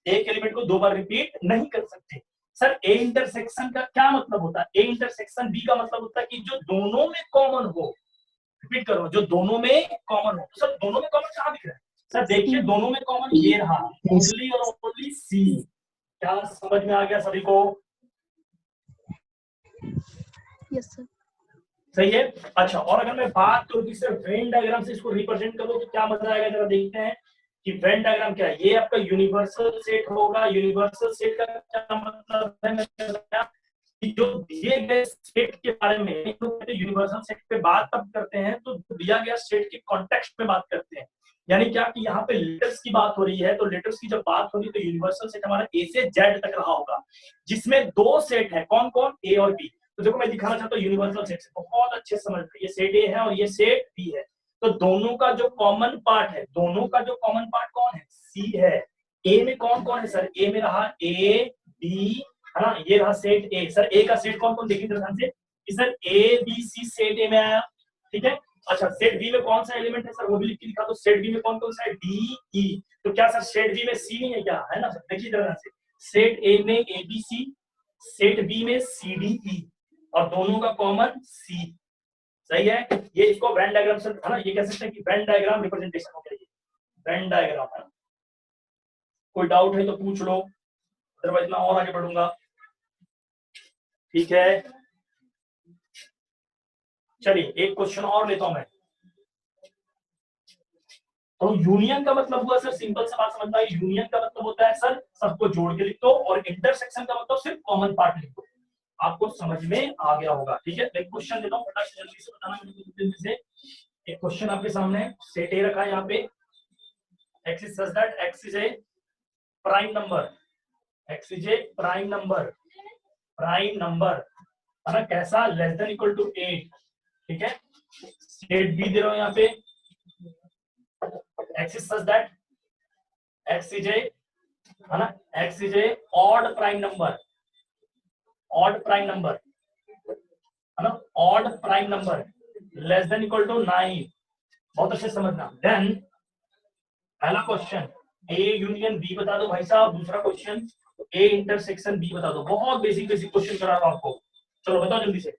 एक एलिमेंट को 2 बार रिपीट नहीं कर सकते। सर ए इंटरसेक्शन का क्या मतलब होता है? ए इंटरसेक्शन बी का मतलब होता है कि जो दोनों में कॉमन हो। रिपीट करो, जो दोनों में कॉमन हो। सर दोनों में कॉमन कहाँ दिख रहा है? सर देखिए दोनों में कॉमन ये रहा, ओनली और ओनली सी। क्या समझ में आ गया सभी को? Yes sir. सही है। अच्छा, और अगर मैं बात करूं कि सर वेन डायग्राम से इसको रिप्रेजेंट करो तो क्या मजा आएगा, जरा देखते हैं कि वेन डायग्राम क्या है। ये आपका यूनिवर्सल सेट होगा। यूनिवर्सल सेट का क्या मतलब है, मैं बताया कि जो दिए गए सेट के बारे में यूनिवर्सल सेट पे बात तब करते हैं तो दिया गया सेट के कॉन्टेक्स्ट में बात करते हैं। यानी क्या कि यहाँ पे लेटर्स की बात हो रही है, तो लेटर्स की जब बात होगी तो यूनिवर्सल सेट हमारा ए से जेड तक रहा होगा, जिसमें 2 सेट है। कौन कौन? ए और बी। तो देखो मैं दिखाना चाहता हूँ यूनिवर्सल सेट से, बहुत अच्छे से समझ, ये सेट ए है और ये सेट बी है। तो दोनों का जो कॉमन पार्ट है, दोनों का जो कॉमन पार्ट कौन है? सी है। ए में कौन कौन है सर? ए में रहा ए बी, है ना, ये रहा सेट ए। सर ए का सेट कौन कौन, देखिए ध्यान से कि sir A B C set A में आया, ठीक है। अच्छा सेट बी में कौन सा एलिमेंट है सर, वो भी लिख के दिखा दो। सेट बी में कौन कौन सा है? D E. तो क्या सर सेट बी में सी नहीं है क्या? है ना सर, देखिए ध्यान से, सेट ए में A B C, set B में सी डी ई, और दोनों का कॉमन सी। सही है। ये इसको वेन डायग्राम से, है ना, ये कह सकते हैं कि वेन डायग्राम रिप्रेजेंटेशन हो गया, वेन डायग्राम है। कोई डाउट है तो पूछ लो, अदरवाइज मैं और आगे बढ़ूंगा, ठीक है। चलिए एक क्वेश्चन और लेता हूं मैं। तो यूनियन का मतलब हुआ सर, सिंपल सा बात समझना है, यूनियन का मतलब होता है सर सबको जोड़ के लिख दो, और इंटरसेक्शन का मतलब सिर्फ कॉमन पार्ट लिख दो। आपको समझ में आ गया होगा, ठीक है। एक क्वेश्चन देता हूं, फटाक से जल्दी से बताना मुझे से। एक क्वेश्चन आपके सामने, सेट ए रखा है यहाँ पे, x is such that x is a prime number, x is a prime number, prime number, है ना, कैसा? लेस देन इक्वल टू 8, ठीक है। सेट बी दे रहा हूं यहाँ पे, x is such that x is a, है ना, x is a odd prime number, odd prime number, है ना, odd prime number less than equal to 9। बहुत अच्छे समझना। देन पहला क्वेश्चन ए यूनियन बी बता दो भाई साहब, दूसरा क्वेश्चन ए इंटरसेक्शन बी बता दो। बहुत बेसिक बेसिक क्वेश्चन करा रहा हूं आपको, चलो बताओ जल्दी से।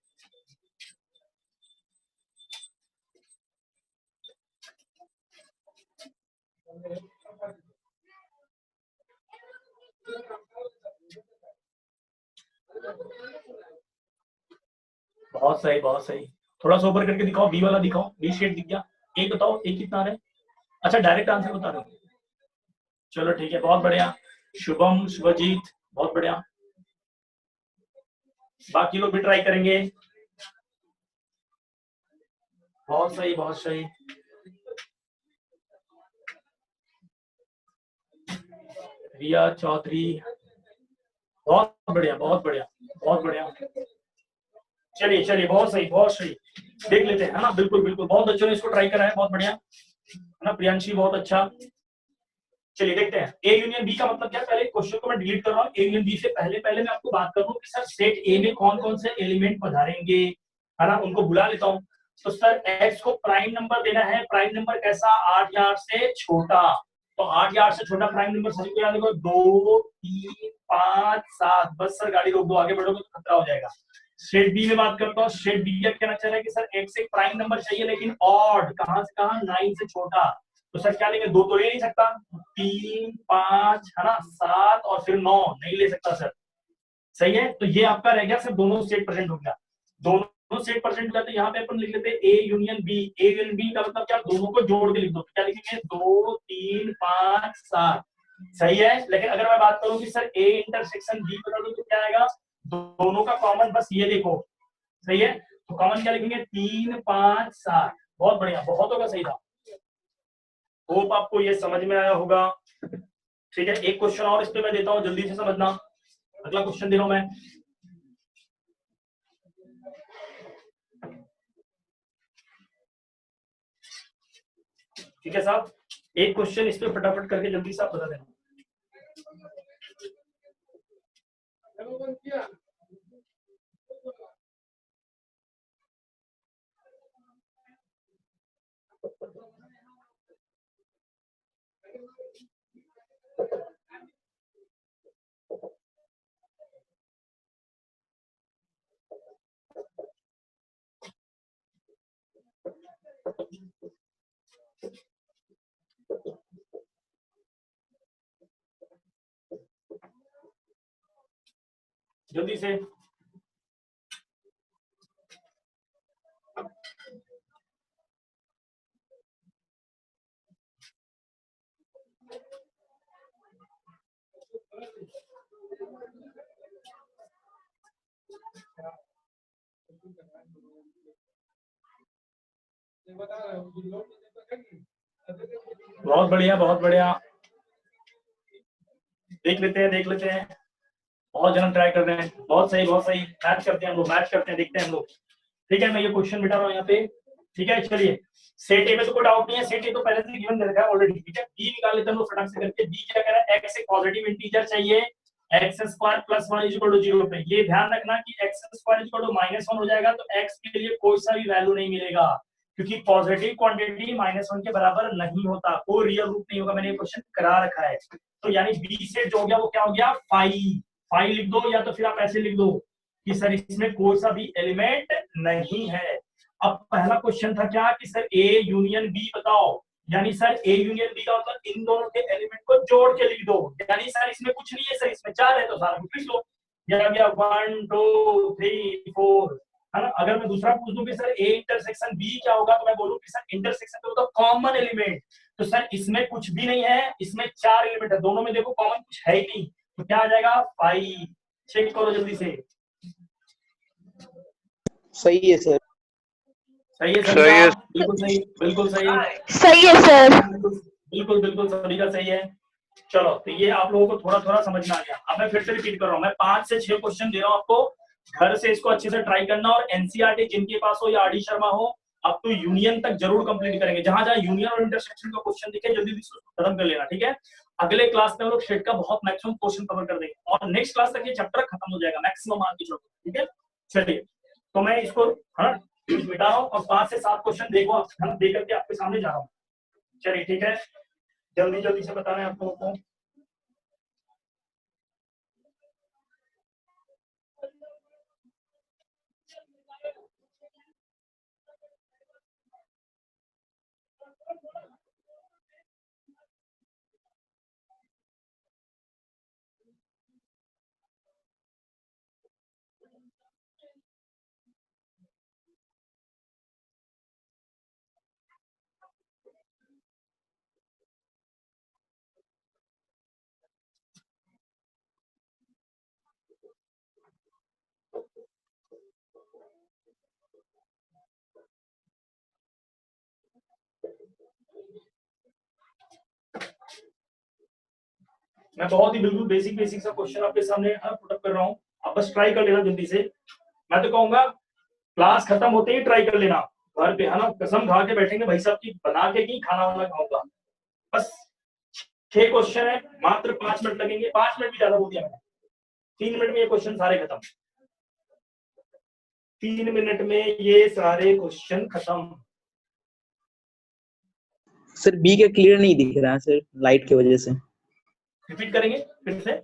बहुत सही, बहुत सही। थोड़ा सा ऊपर करके दिखाओ, बी वाला दिखाओ, बी शेड दिख गया। ए बताओ, ए कितना आ रहा है? अच्छा डायरेक्ट आंसर बता दो, चलो ठीक है, बहुत बढ़िया। शुभम, शुभजीत, बहुत बढ़िया। बाकी लोग भी ट्राई करेंगे। बहुत सही, बहुत सही। रिया चौधरी, बहुत बढ़िया, बहुत बढ़िया, बहुत बढ़िया। चलिए चलिए, बहुत सही, बहुत सही। देख लेते हैं, है ना, बिल्कुल बिल्कुल, बहुत अच्छे ने इसको ट्राई करा है, बहुत बढ़िया, है ना। प्रियांशी बहुत अच्छा। चलिए देखते हैं, ए यूनियन बी का मतलब क्या। पहले क्वेश्चन को मैं डिलीट कर रहा हूँ। ए यूनियन बी से पहले पहले मैं आपको बात कर दूं कि सर सेट ए में कौन कौन से एलिमेंट पधारेंगे, है ना, उनको बुला लेता हूँ। तो सर एक्स को प्राइम नंबर देना है, प्राइम नंबर कैसा? 8 या 8 से छोटा। तो तो 8 या 8 से छोटा प्राइम नंबर सभी को याद रखो 2 3 5 7। बस सर गाड़ी रोक दो, आगे बढ़ोगे तो खतरा हो जाएगा। सेट बी में बात करता हूँ। सेट बी क्या कहना चाह रहा है कि सर एक से एक प्राइम नंबर चाहिए लेकिन ऑड, कहां से कहां, 9 से छोटा। तो सर क्या लेंगे, 2 तो ले नहीं सकता, 3 5 है ना, 7 और फिर 9 नहीं ले सकता सर। सही है, तो ये आपका रह गया सर, दोनों सेट प्रेजेंट हो गया। दोनों सेट प्रेजेंट हो गया तो यहाँ पे अपन लिख लेते हैं A union B. A union B का मतलब क्या, दोनों को जोड़ के लिख दो। क्या लिखेंगे, 2 3 5 7। सही है, लेकिन अगर मैं बात करूं कि सर ए इंटरसेक्शन बी बता दो तो क्या आएगा, दोनों का कॉमन बस ये देखो। सही है, तो कॉमन क्या लिखेंगे, 3 5 7। बहुत बढ़िया, बहुतों का सही था। होप आपको ये समझ में आया होगा। ठीक है, एक क्वेश्चन और इस पे मैं देता हूं, जल्दी से समझना। अगला क्वेश्चन दे रहा हूं मैं। ठीक है साहब, एक क्वेश्चन इस पे फटाफट करके जल्दी से आप बता देना। जल्दी से। बहुत बढ़िया, बहुत बढ़िया। देख लेते हैं, देख लेते हैं। बहुत जन ट्राई कर रहे हैं, बहुत सही, बहुत सही। मैच करते हैं हम लोग, मैच करते हैं, देखते हैं हम लोग। ठीक है, मैं ये क्वेश्चन बिठा रहा हूँ यहाँ पे। ठीक है, चलिए। सेट ए में तो कोई डाउट नहीं है, सेट ए तो पहले से गिवन दे रखा है ऑलरेडी। ठीक है, बी निकाल लेते हैं हम लोग फटाक से करके। बी क्या कह रहा है, एक्स एक पॉजिटिव इंटीजर चाहिए, x square plus 1 is equal to 0 पे। ये ध्यान रखना कि x square is equal to -1 हो जाएगा तो एक्स के लिए कोई सा भी वैल्यू नहीं मिलेगा, क्योंकि पॉजिटिव क्वांटिटी -1 के बराबर नहीं होता, कोई रियल रूट नहीं होगा। मैंने ये क्वेश्चन करा रखा है। तो यानी बी सेट जो हो गया वो क्या हो गया, फाई लिख दो, या तो फिर आप ऐसे लिख दो कि सर इसमें कोई सा भी एलिमेंट नहीं है। अब पहला क्वेश्चन था क्या कि सर ए यूनियन बी बताओ, यानी सर ए यूनियन बी का मतलब इन दोनों के एलिमेंट को जोड़ के लिख दो। यानी सर इसमें कुछ नहीं है, सर इसमें 4 है तो सारा कुछ लिख दो। या 1 2 3 4, है ना। अगर मैं दूसरा पूछ दूं कि सर ए इंटरसेक्शन बी क्या होगा, तो मैं बोलूं कि सर इंटरसेक्शन तो होता कॉमन एलिमेंट। तो सर इसमें कुछ भी नहीं है, इसमें 4 एलिमेंट है, दोनों में देखो कॉमन कुछ है ही नहीं, तो क्या आ जाएगा, 5। चेक करो जल्दी से। सही है सर। सही है, सही है। बिल्कुल सही, बिल्कुल सही, सही है सर। बिल्कुल बिल्कुल सभी का सही है। चलो, तो ये आप लोगों को थोड़ा थोड़ा समझ में आ गया। अब मैं फिर से रिपीट कर रहा हूँ, मैं 5 से 6 क्वेश्चन दे रहा हूँ आपको, घर से इसको अच्छे से ट्राई करना। और एनसीईआरटी जिनके पास हो या आर डी शर्मा हो, अब तो यूनियन तक जरूर कंप्लीट करेंगे। जहां जहां यूनियन और इंटरसेक्शन का क्वेश्चन दिखे जल्दी खत्म कर लेना। ठीक है, अगले क्लास में हम लोग शेड का बहुत मैक्सिमम क्वेश्चन कवर कर देंगे और नेक्स्ट क्लास तक ये चैप्टर खत्म हो जाएगा मैक्सिमम मान के चलो। ठीक है, चलिए, तो मैं इसको मिटा रहा हूँ और 5 से 7 क्वेश्चन देखो आप, देख करके आपके सामने जा रहा हूँ। चलिए ठीक है, जल्दी जल्दी से बताना है आप लोगों को। मैं बहुत ही बिल्कुल बेसिक बेसिक सा क्वेश्चन आपके सामने पुट अप कर रहा हूँ, आप बस ट्राई कर लेना जल्दी से। मैं तो कहूंगा क्लास खत्म होते ही ट्राई कर लेना घर पे, है ना। कसम खा के बैठेंगे भाई साहब की, बना के ही खाना वाना खाऊंगा। बस 6 क्वेश्चन है, मात्र 5 मिनट लगेंगे, 5 मिनट भी ज्यादा बोल दिया मैंने। 3 मिनट में ये क्वेश्चन सारे खत्म, 3 मिनट में ये सारे क्वेश्चन खत्म। सर बी का क्लियर नहीं दिख रहा है सर, लाइट की वजह से। रिपीट करेंगे फिर से।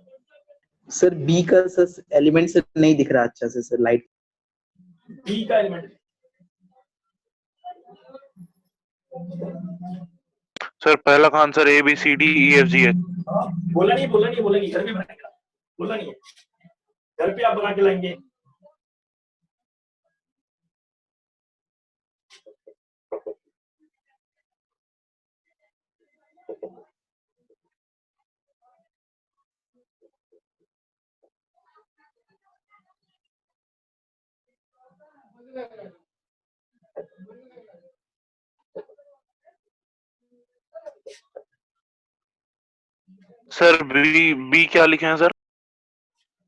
सर बी का सर एलिमेंट से नहीं दिख रहा अच्छा से सर, लाइट। बी का एलिमेंट सर पहला का answer A B C D E F G H. बोला नहीं घर पे बनाएगा, बोला नहीं है, घर पे आप बना के लाएंगे। सर बी क्या लिखे हैं sir?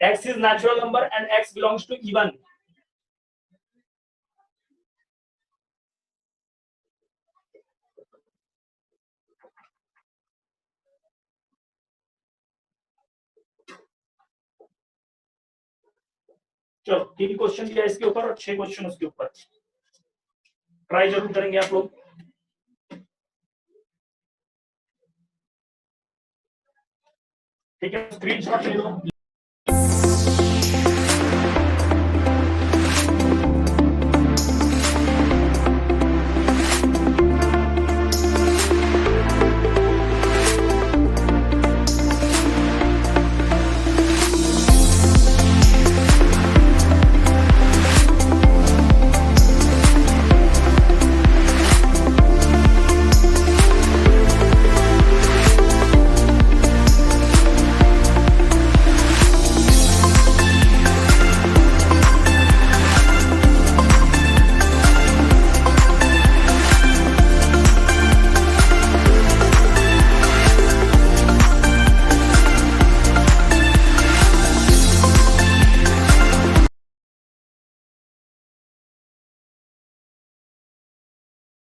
x is natural number and x belongs to even. चलो 3 क्वेश्चन दिया इसके ऊपर और 6 क्वेश्चन उसके ऊपर, ट्राई जरूर करेंगे आप लोग। ठीक है, स्क्रीनशॉट ले लो।